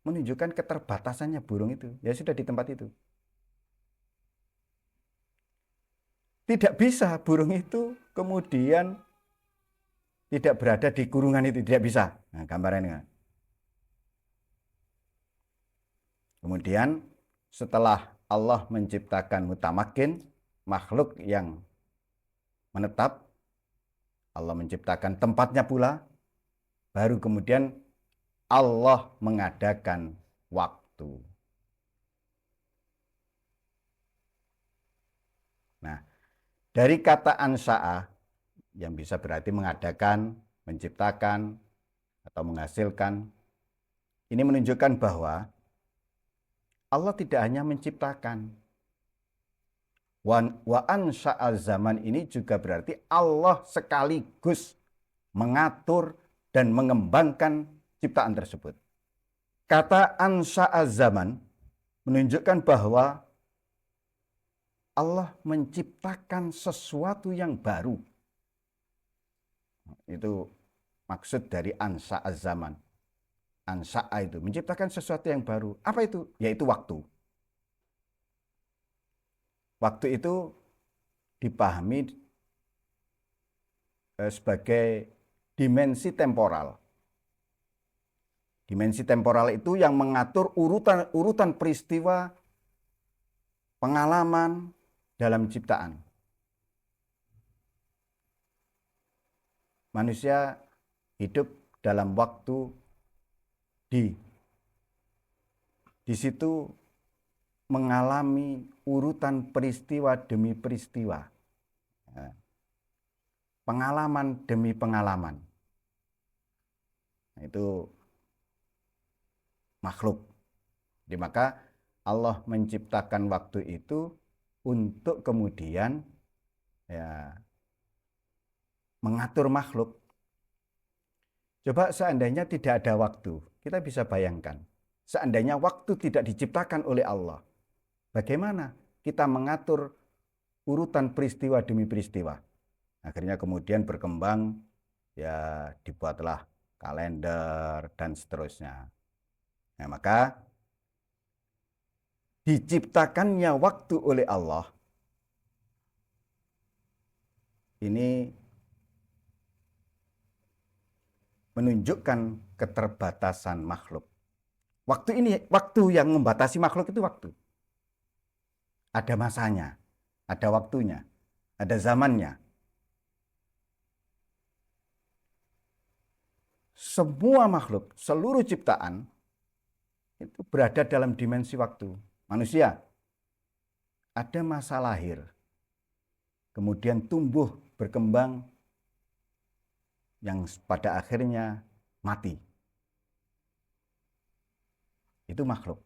menunjukkan keterbatasannya burung itu. Ya sudah di tempat itu. Tidak bisa burung itu kemudian tidak berada di kurungan itu, tidak bisa. Nah, gambarannya. Kemudian setelah Allah menciptakan mutamakin, makhluk yang menetap, Allah menciptakan tempatnya pula, baru kemudian Allah mengadakan waktu. Nah, dari kata ansa'ah yang bisa berarti mengadakan, menciptakan, atau menghasilkan, ini menunjukkan bahwa Allah tidak hanya menciptakan. Wa ansa'al zaman ini juga berarti Allah sekaligus mengatur dan mengembangkan ciptaan tersebut. Kata ansa'al zaman menunjukkan bahwa Allah menciptakan sesuatu yang baru. Itu maksud dari ansa'al zaman. Ansa'a itu menciptakan sesuatu yang baru. Apa itu? Yaitu waktu. Waktu itu dipahami sebagai dimensi temporal. Dimensi temporal itu yang mengatur urutan peristiwa, pengalaman dalam ciptaan. Manusia hidup dalam waktu di situ mengalami urutan peristiwa demi peristiwa. Pengalaman demi pengalaman. Nah, itu makhluk. Jadi maka Allah menciptakan waktu itu untuk kemudian ya mengatur makhluk. Coba seandainya tidak ada waktu, kita bisa bayangkan. Seandainya waktu tidak diciptakan oleh Allah, bagaimana kita mengatur urutan peristiwa demi peristiwa? Akhirnya kemudian berkembang, ya dibuatlah kalender dan seterusnya. Nah, maka diciptakannya waktu oleh Allah ini menunjukkan keterbatasan makhluk. Waktu yang membatasi makhluk itu waktu. Ada masanya, ada waktunya, ada zamannya. Semua makhluk, seluruh ciptaan itu berada dalam dimensi waktu. Manusia ada masa lahir, kemudian tumbuh, berkembang, yang pada akhirnya mati. Itu makhluk.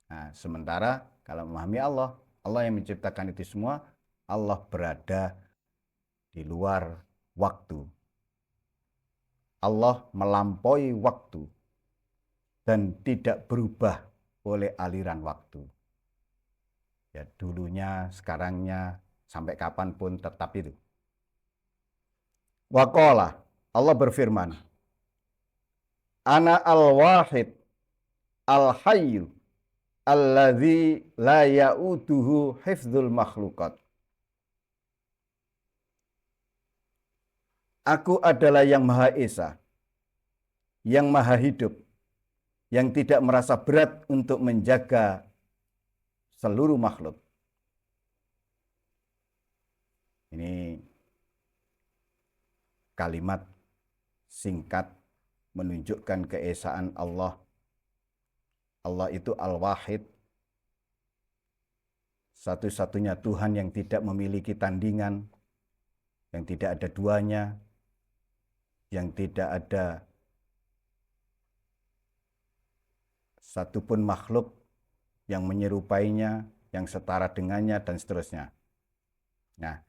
Nah, sementara kalau memahami Allah, Allah yang menciptakan itu semua, Allah berada di luar waktu. Allah melampaui waktu dan tidak berubah oleh aliran waktu. Ya, dulunya, sekarangnya, sampai kapanpun tetap itu. Waqala, Allah berfirman, Ana al-wahid al-hayyu alladzi la ya'uduhu hifdzul makhlukat. Aku adalah yang Maha Esa, yang Maha Hidup, yang tidak merasa berat untuk menjaga seluruh makhluk. Ini kalimat singkat menunjukkan keesaan Allah. Allah itu Al-Wahid, satu-satunya Tuhan yang tidak memiliki tandingan, yang tidak ada duanya, yang tidak ada satupun makhluk yang menyerupainya, yang setara dengannya, dan seterusnya. Nah,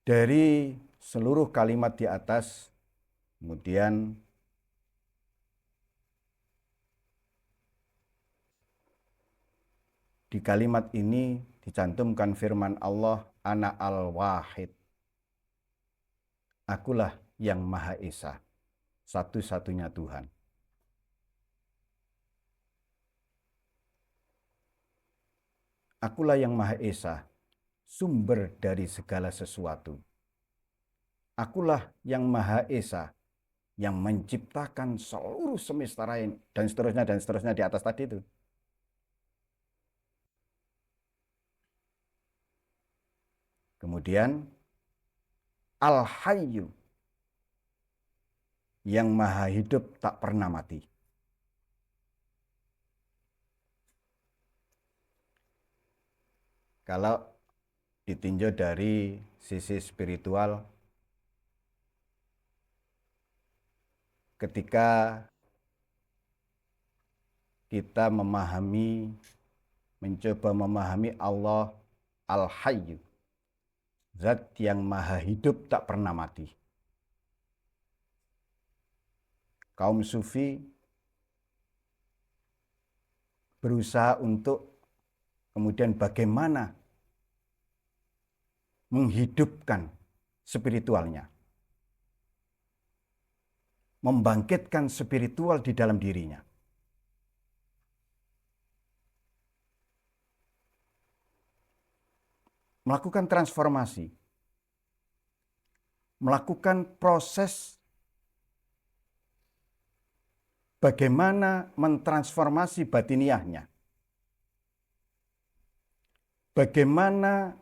dari seluruh kalimat di atas, kemudian di kalimat ini dicantumkan firman Allah, Ana al-Wahid. Akulah yang Maha Esa, satu-satunya Tuhan. Akulah yang Maha Esa, sumber dari segala sesuatu. Akulah yang Maha Esa, yang menciptakan seluruh semesta lain, dan seterusnya di atas tadi itu. Kemudian Al-Hayyu, yang Maha Hidup tak pernah mati. Kalau ditinjau dari sisi spiritual, ketika kita mencoba memahami Allah Al-Hayyu, zat yang Maha Hidup tak pernah mati. Kaum sufi berusaha untuk kemudian bagaimana menghidupkan spiritualnya, membangkitkan spiritual di dalam dirinya. Melakukan transformasi, melakukan proses bagaimana mentransformasi batiniahnya. Bagaimana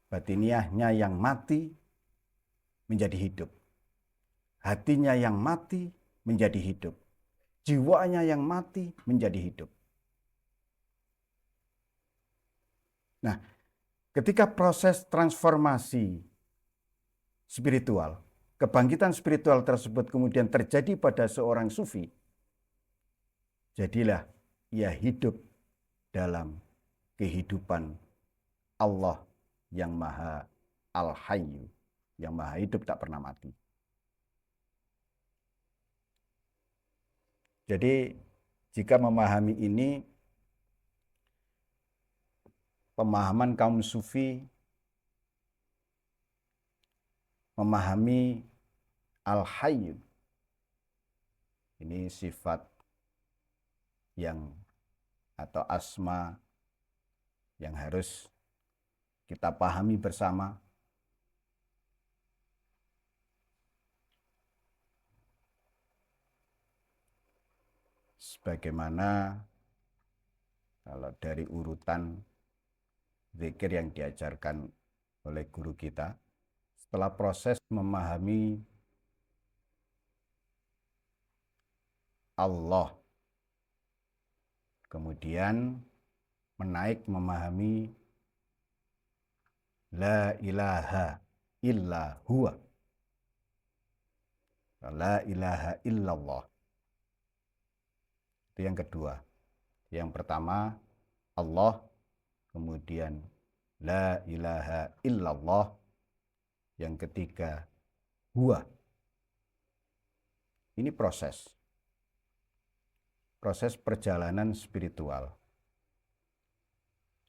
batiniahnya yang mati menjadi hidup. Hatinya yang mati menjadi hidup. Jiwanya yang mati menjadi hidup. Nah, ketika proses transformasi spiritual, kebangkitan spiritual tersebut kemudian terjadi pada seorang sufi, jadilah ia hidup dalam kehidupan Allah yang Maha Al-Hayyu, yang Maha Hidup tak pernah mati. Jadi jika memahami ini, pemahaman kaum sufi memahami Al-Hayyu, ini sifat yang atau asma yang harus kita pahami bersama. Sebagaimana kalau dari urutan zikir yang diajarkan oleh guru kita, setelah proses memahami Allah, kemudian menaik memahami la ilaha illa huwa, la ilaha illallah. Itu yang kedua. Yang pertama Allah, kemudian la ilaha illallah. Yang ketiga huwa. Ini proses perjalanan spiritual,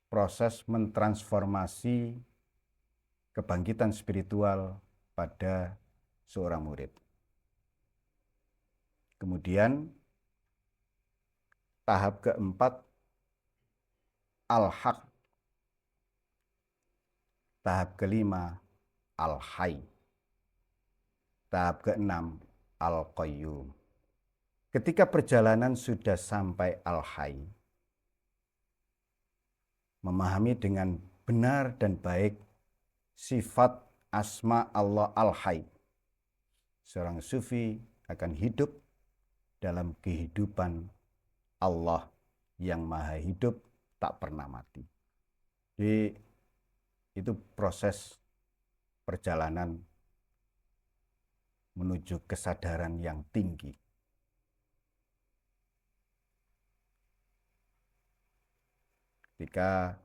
proses mentransformasi kebangkitan spiritual pada seorang murid. Kemudian tahap keempat al-haq, tahap kelima al-hayy, tahap keenam al-qayyum. Ketika perjalanan sudah sampai al-hayy, memahami dengan benar dan baik sifat asma Allah al-hayy, seorang sufi akan hidup dalam kehidupan Allah yang Maha Hidup tak pernah mati. Jadi itu proses perjalanan menuju kesadaran yang tinggi. Ketika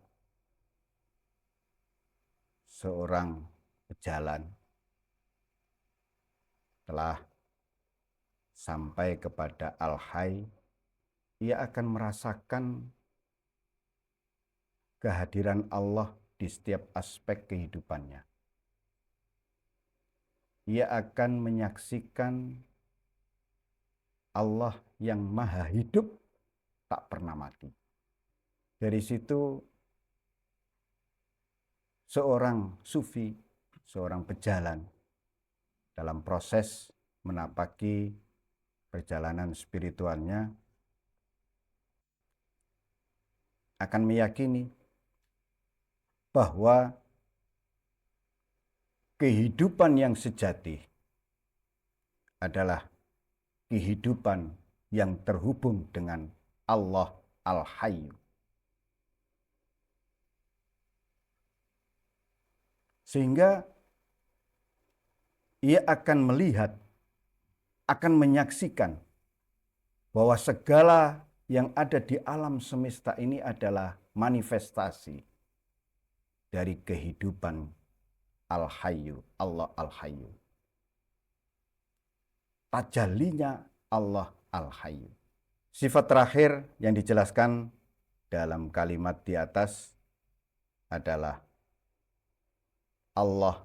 seorang pejalan telah sampai kepada al-hayy, ia akan merasakan kehadiran Allah di setiap aspek kehidupannya. Ia akan menyaksikan Allah yang Maha Hidup tak pernah mati. Dari situ seorang sufi, seorang pejalan dalam proses menapaki perjalanan spiritualnya akan meyakini bahwa kehidupan yang sejati adalah kehidupan yang terhubung dengan Allah Al-Hayyu. Sehingga ia akan melihat, akan menyaksikan bahwa segala yang ada di alam semesta ini adalah manifestasi dari kehidupan Al-Hayyu, Allah Al-Hayyu. Tajallinya Allah Al-Hayyu. Sifat terakhir yang dijelaskan dalam kalimat di atas adalah Allah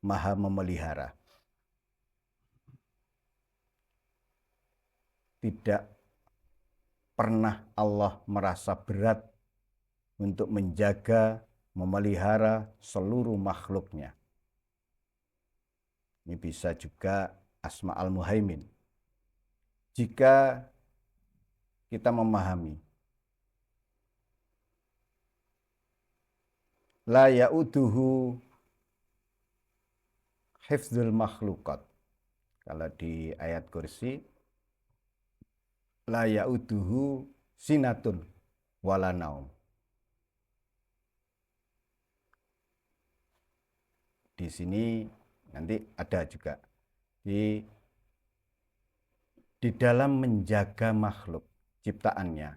Maha Memelihara. Tidak pernah Allah merasa berat untuk menjaga, memelihara seluruh makhluknya. Ini bisa juga Asma Al-Muhaimin. Jika kita memahami la ya'uduhu hifdzul makhlukat. Kalau di ayat kursi la ya'uduhu sinatun wala naum. Di sini nanti ada juga di dalam menjaga makhluk ciptaannya,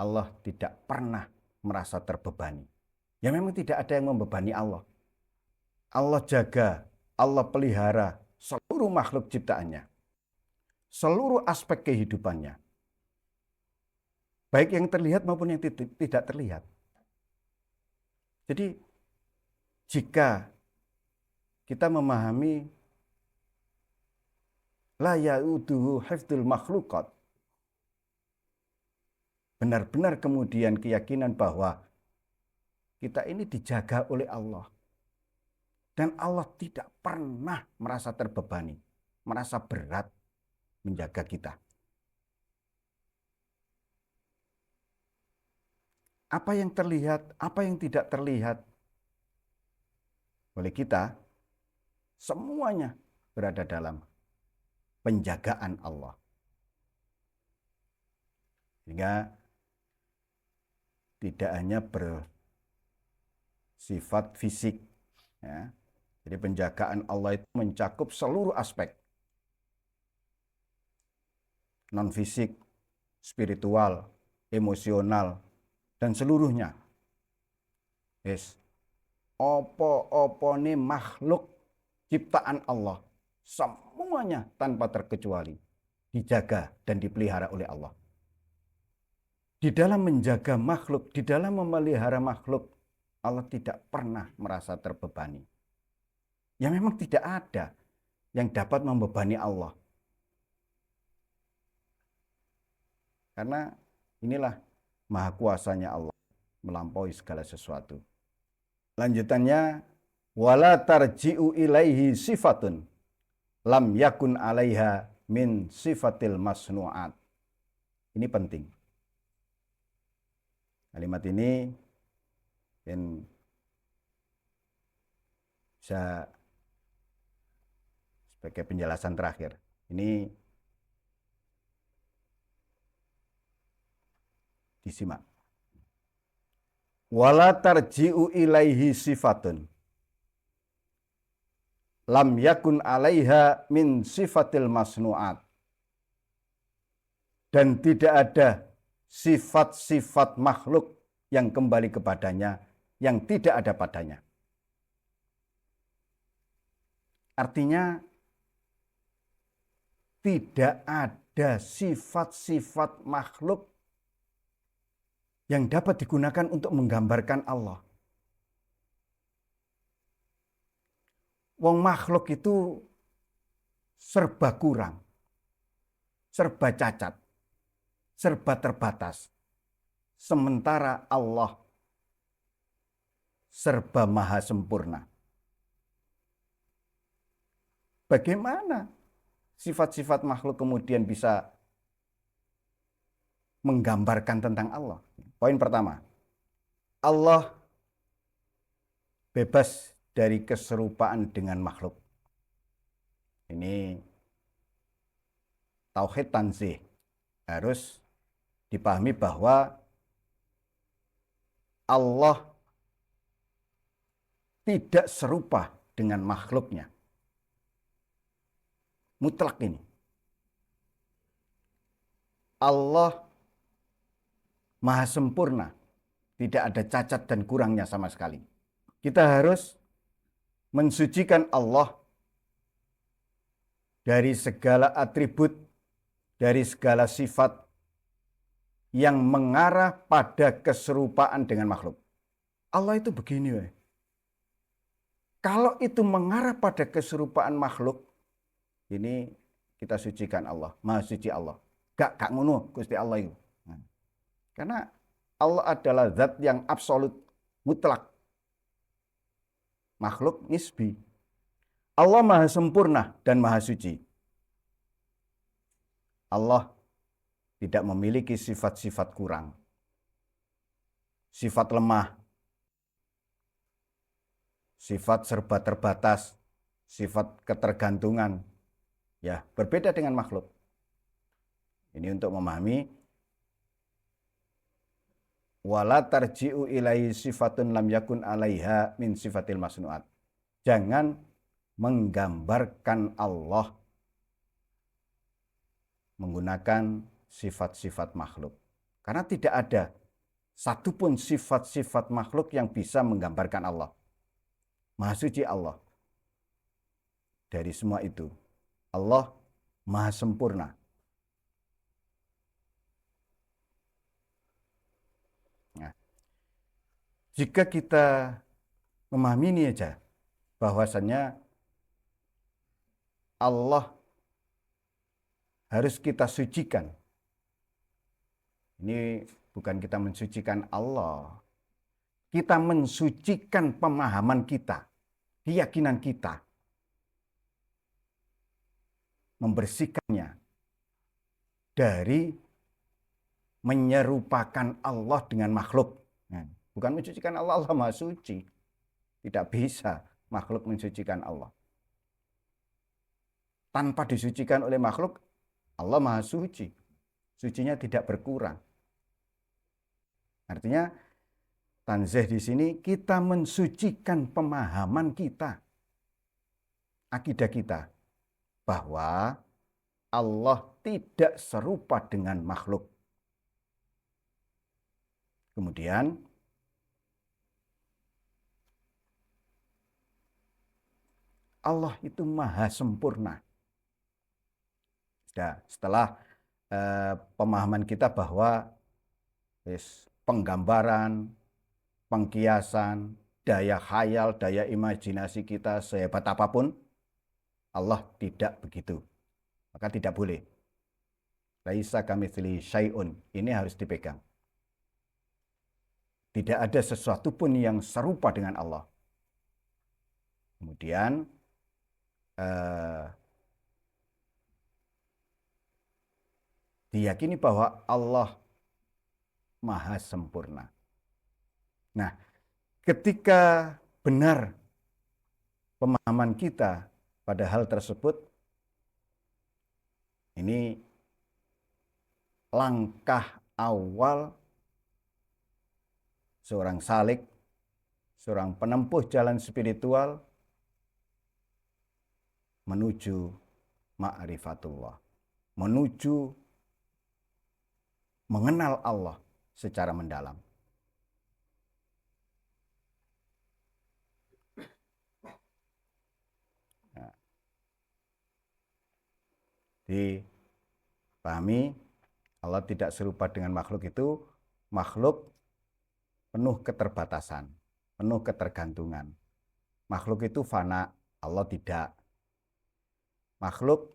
Allah tidak pernah merasa terbebani. Ya memang tidak ada yang membebani Allah. Allah jaga, Allah pelihara seluruh makhluk ciptaannya, seluruh aspek kehidupannya, baik yang terlihat maupun yang tidak terlihat. Jadi jika kita memahami la ya'uduhu hifdzul makhlukat, benar-benar kemudian keyakinan bahwa kita ini dijaga oleh Allah. Dan Allah tidak pernah merasa terbebani, merasa berat menjaga kita. Apa yang terlihat, apa yang tidak terlihat oleh kita, semuanya berada dalam penjagaan Allah. Sehingga tidak hanya bersifat fisik, ya. Jadi penjagaan Allah itu mencakup seluruh aspek, non-fisik, spiritual, emosional, dan seluruhnya. Yes. Opo-opone makhluk ciptaan Allah, semuanya tanpa terkecuali dijaga dan dipelihara oleh Allah. Di dalam menjaga makhluk, di dalam memelihara makhluk, Allah tidak pernah merasa terbebani. Ya memang tidak ada yang dapat membebani Allah. Karena inilah maha kuasanya Allah melampaui segala sesuatu. Lanjutannya, wala tarji'u ilaihi sifatun lam yakun alaiha min sifatil masnu'at. Ini penting. Kalimat ini bisa sebagai penjelasan terakhir. Ini disimak. Wala tarji'u ilaihi sifatun lam yakun alaiha min sifatil masnu'at. Dan tidak ada sifat-sifat makhluk yang kembali kepadanya yang tidak ada padanya. Artinya tidak ada sifat-sifat makhluk yang dapat digunakan untuk menggambarkan Allah. Wong makhluk itu serba kurang, serba cacat, serba terbatas. sementara Allah serba maha sempurna. Bagaimana sifat-sifat makhluk kemudian bisa menggambarkan tentang Allah? Poin pertama, Allah bebas dari keserupaan dengan makhluk. Ini tauhid tanzih. Harus dipahami bahwa Allah tidak serupa dengan makhluknya. Mutlak ini. Allah maha sempurna. Tidak ada cacat dan kurangnya sama sekali. Kita harus mensucikan Allah dari segala atribut, dari segala sifat yang mengarah pada keserupaan dengan makhluk. Allah itu begini, weh. Kalau itu mengarah pada keserupaan makhluk, ini kita sucikan Allah, maha suci Allah. Gak ngono Gusti Allah itu. Karena Allah adalah zat yang absolut, mutlak. Makhluk nisbi. Allah maha sempurna dan maha suci. Allah tidak memiliki sifat-sifat kurang, sifat lemah, sifat serba terbatas, sifat ketergantungan. Ya, berbeda dengan makhluk. Ini untuk memahami wala tarji'u ilaihi sifatun lam yakun alaiha min sifatil masnu'at. Jangan menggambarkan Allah menggunakan sifat-sifat makhluk. Karena tidak ada satupun sifat-sifat makhluk yang bisa menggambarkan Allah. Maha suci Allah. Dari semua itu, Allah maha sempurna. Nah, jika kita memahami ini aja, bahwasannya Allah harus kita sucikan. Ini bukan kita mensucikan Allah. Kita mensucikan pemahaman kita, keyakinan kita. Membersihkannya dari menyerupakan Allah dengan makhluk. Bukan mensucikan Allah, Allah maha suci. Tidak bisa makhluk mensucikan Allah. Tanpa disucikan oleh makhluk, Allah maha suci. Sucinya tidak berkurang. Artinya, tanzih di sini kita mensucikan pemahaman kita, akidah kita, bahwa Allah tidak serupa dengan makhluk. Kemudian, Allah itu maha sempurna. Setelah pemahaman kita bahwa penggambaran, pengkiasan, daya khayal, daya imajinasi kita sehebat apapun, Allah tidak begitu. Maka tidak boleh. Laisa kamitslihi syai'un. Ini harus dipegang. Tidak ada sesuatu pun yang serupa dengan Allah. Kemudian diyakini bahwa Allah maha sempurna. Nah, ketika benar pemahaman kita pada hal tersebut, ini langkah awal seorang salik, seorang penempuh jalan spiritual menuju ma'rifatullah, menuju mengenal Allah secara mendalam. Nah, dipahami Allah tidak serupa dengan makhluk itu, makhluk penuh keterbatasan, penuh ketergantungan. Makhluk itu fana, Allah tidak. Makhluk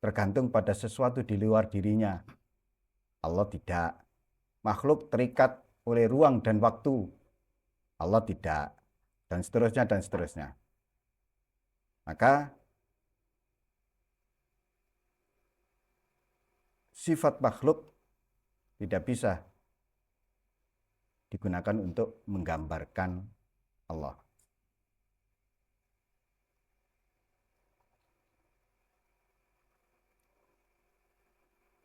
tergantung pada sesuatu di luar dirinya, Allah tidak. makhluk terikat oleh ruang dan waktu. Allah tidak. Dan seterusnya, dan seterusnya. Maka sifat makhluk tidak bisa digunakan untuk menggambarkan Allah.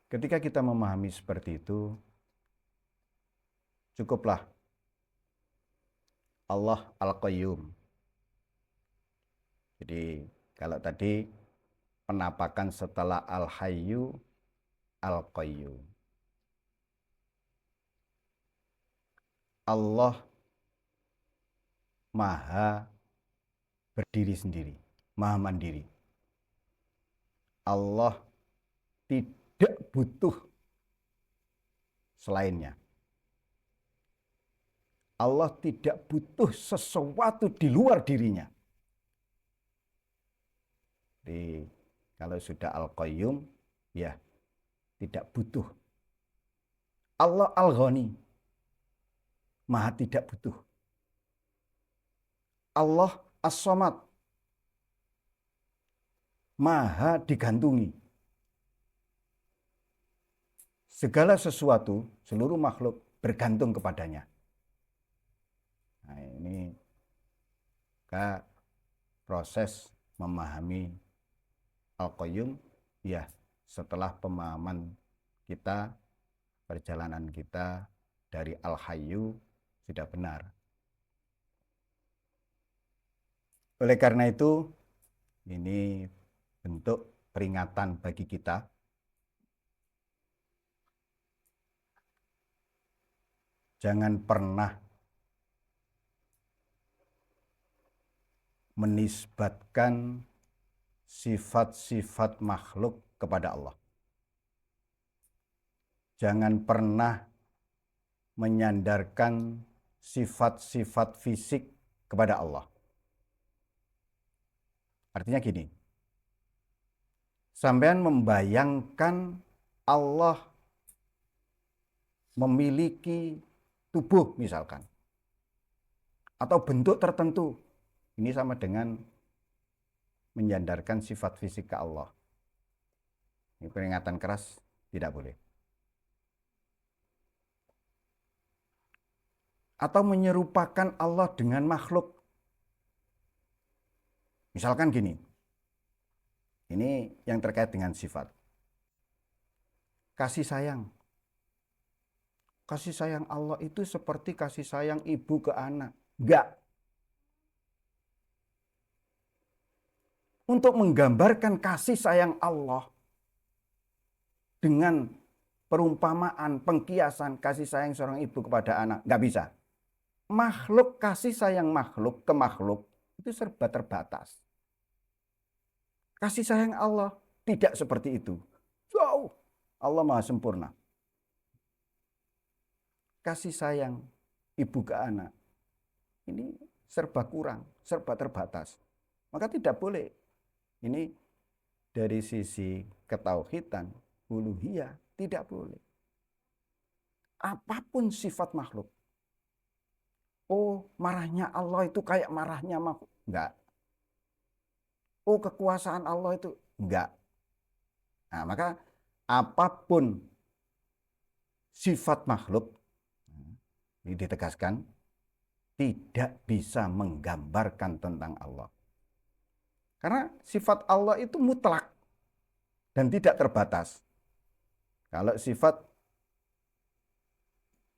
Ketika kita memahami seperti itu, cukuplah Allah Al-Qayyum. Jadi kalau tadi penampakan setelah Al-Hayyu, Al-Qayyum. Allah maha berdiri sendiri, maha mandiri. Allah tidak butuh selainnya. Allah tidak butuh sesuatu di luar dirinya. Jadi kalau sudah Al-Qayyum, ya tidak butuh. Allah Al-Ghani, maha tidak butuh. Allah As-Samad, maha digantungi. Segala sesuatu, seluruh makhluk bergantung kepadanya. Nah, ini proses memahami Al-Qayyum, ya setelah pemahaman kita, perjalanan kita dari Al-Hayyu sudah benar. Oleh karena itu, ini bentuk peringatan bagi kita jangan pernah menisbatkan sifat-sifat makhluk kepada Allah. Jangan pernah menyandarkan sifat-sifat fisik kepada Allah. Artinya gini, sampean membayangkan Allah memiliki tubuh misalkan, atau bentuk tertentu, ini sama dengan menyandarkan sifat fisik ke Allah. Ini peringatan keras, tidak boleh. Atau menyerupakan Allah dengan makhluk. Misalkan gini, ini yang terkait dengan sifat. Kasih sayang. Kasih sayang Allah itu seperti kasih sayang ibu ke anak. Enggak. Untuk menggambarkan kasih sayang Allah dengan perumpamaan, pengkiasan kasih sayang seorang ibu kepada anak, enggak bisa. Makhluk, kasih sayang makhluk ke makhluk itu serba terbatas. Kasih sayang Allah tidak seperti itu. Jauh. Allah maha sempurna. Kasih sayang ibu ke anak ini serba kurang, serba terbatas. Maka tidak boleh. Ini dari sisi ketauhidan, uluhiyah, tidak boleh. Apapun sifat makhluk. Oh, marahnya Allah itu kayak marahnya makhluk. Enggak. Oh, kekuasaan Allah itu enggak. Nah, maka apapun sifat makhluk, ini ditegaskan, tidak bisa menggambarkan tentang Allah. Karena sifat Allah itu mutlak dan tidak terbatas. Kalau sifat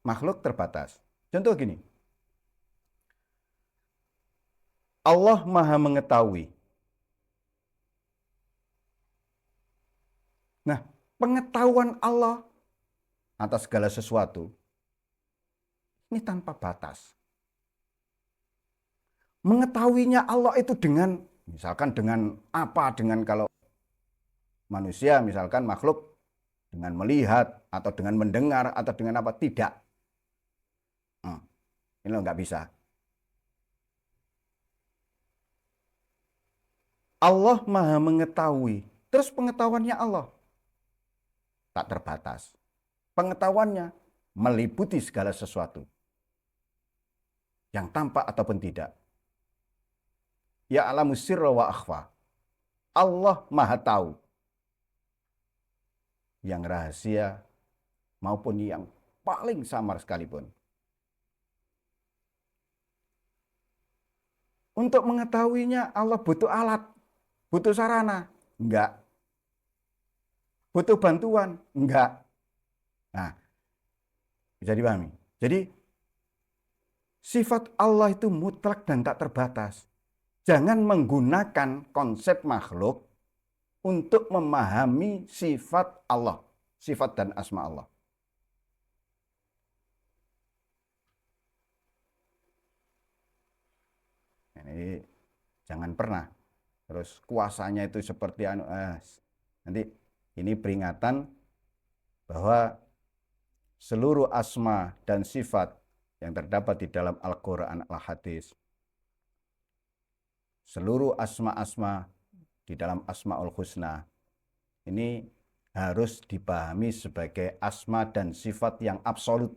makhluk terbatas. Contoh gini, Allah maha mengetahui. Nah, pengetahuan Allah atas segala sesuatu ini tanpa batas. Mengetahuinya Allah itu dengan, misalkan dengan apa, dengan kalau manusia misalkan makhluk dengan melihat atau dengan mendengar atau dengan apa, tidak. Ini nggak bisa. Allah maha mengetahui. Terus pengetahuannya Allah tak terbatas. Pengetahuannya meliputi segala sesuatu, yang tampak ataupun tidak. Ya'lamu sirra wa akhfa. Allah Maha tahu yang rahasia maupun yang paling samar sekalipun. Untuk mengetahuinya Allah butuh alat, butuh sarana? Enggak. Butuh bantuan? Enggak. Nah, bisa dipahami. Jadi, sifat Allah itu mutlak dan tak terbatas. Jangan menggunakan konsep makhluk untuk memahami sifat Allah, sifat dan asma Allah. Ini jangan pernah. Terus kuasanya itu seperti nanti ini peringatan bahwa seluruh asma dan sifat yang terdapat di dalam Al-Quran Al-Hadis, seluruh asma-asma di dalam Asmaul Husna, ini harus dipahami sebagai asma dan sifat yang absolut.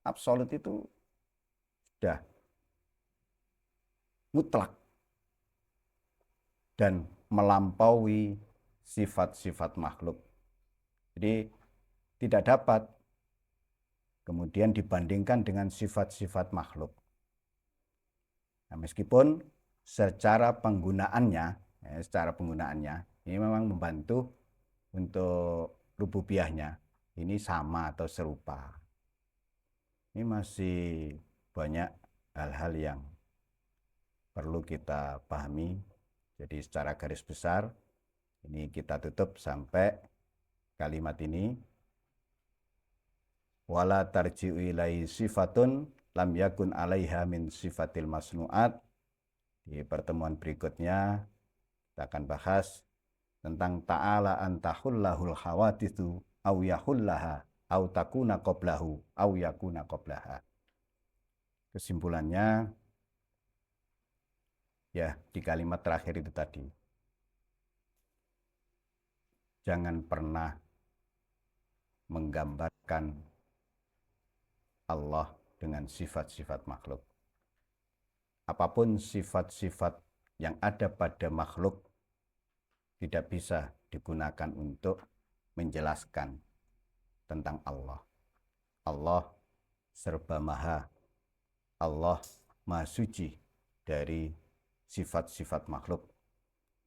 Absolut itu sudah mutlak dan melampaui sifat-sifat makhluk. Jadi tidak dapat kemudian dibandingkan dengan sifat-sifat makhluk. Nah, meskipun secara penggunaannya ini memang membantu untuk rububiyahnya ini sama atau serupa. Ini masih banyak hal-hal yang perlu kita pahami. Jadi secara garis besar ini kita tutup sampai kalimat ini. Wala tarji'u ilai sifatun lam yakun alaiha min sifatil masnu'at. Di pertemuan berikutnya kita akan bahas tentang ta'ala antahullahul hawadithu au yahullaha au takuna qoblahu au yakuna qoblaha. Kesimpulannya ya di kalimat terakhir itu tadi. Jangan pernah menggambarkan Allah dengan sifat-sifat makhluk. Apapun sifat-sifat yang ada pada makhluk tidak bisa digunakan untuk menjelaskan tentang Allah. Allah serba maha. Allah maha suci dari sifat-sifat makhluk,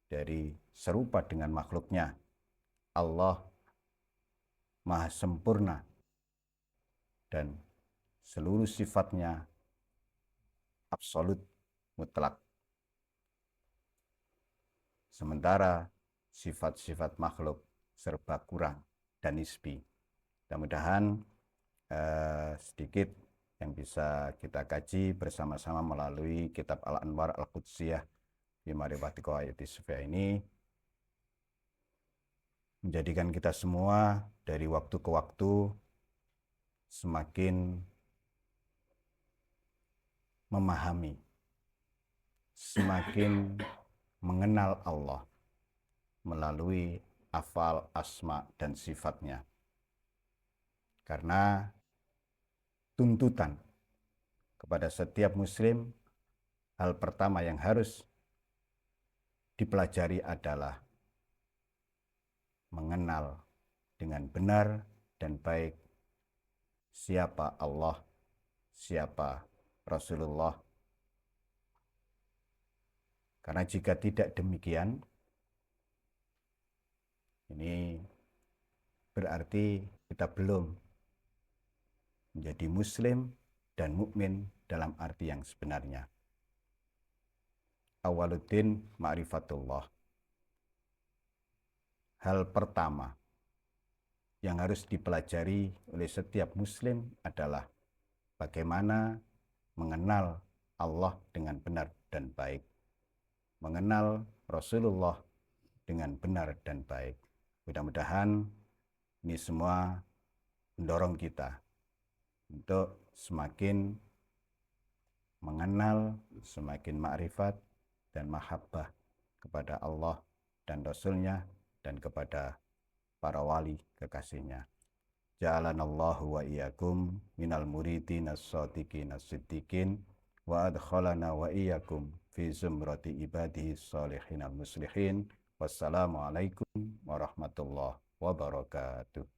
dari serupa dengan makhluknya. Allah maha sempurna dan seluruh sifatnya absolut, mutlak. Sementara sifat-sifat makhluk serba kurang dan nisbi. Mudah-mudahan sedikit yang bisa kita kaji bersama-sama melalui kitab Al-Anwar Al-Qudsiyah fi Ma'rifati Qawaidi Sufiyah ini menjadikan kita semua dari waktu ke waktu semakin memahami, semakin mengenal Allah melalui afal, asma, dan sifatnya. Karena tuntutan kepada setiap muslim, hal pertama yang harus dipelajari adalah mengenal dengan benar dan baik siapa Allah, siapa Rasulullah. Karena jika tidak demikian, ini berarti kita belum menjadi muslim dan mukmin dalam arti yang sebenarnya. Awaluddin ma'rifatullah. Hal pertama yang harus dipelajari oleh setiap muslim adalah bagaimana mengenal Allah dengan benar dan baik, mengenal Rasulullah dengan benar dan baik. Mudah-mudahan ini semua mendorong kita untuk semakin mengenal, semakin ma'rifat dan mahabbah kepada Allah dan Rasulnya dan kepada para wali kekasihnya. Ja'alanallahu wa iyyakum minal muridin as-sadiqin as-siddiqin wa adkhalana wa iyyakum fi zumrati ibadihi salihin al-muslihin. Wassalamualaikum warahmatullahi wabarakatuh.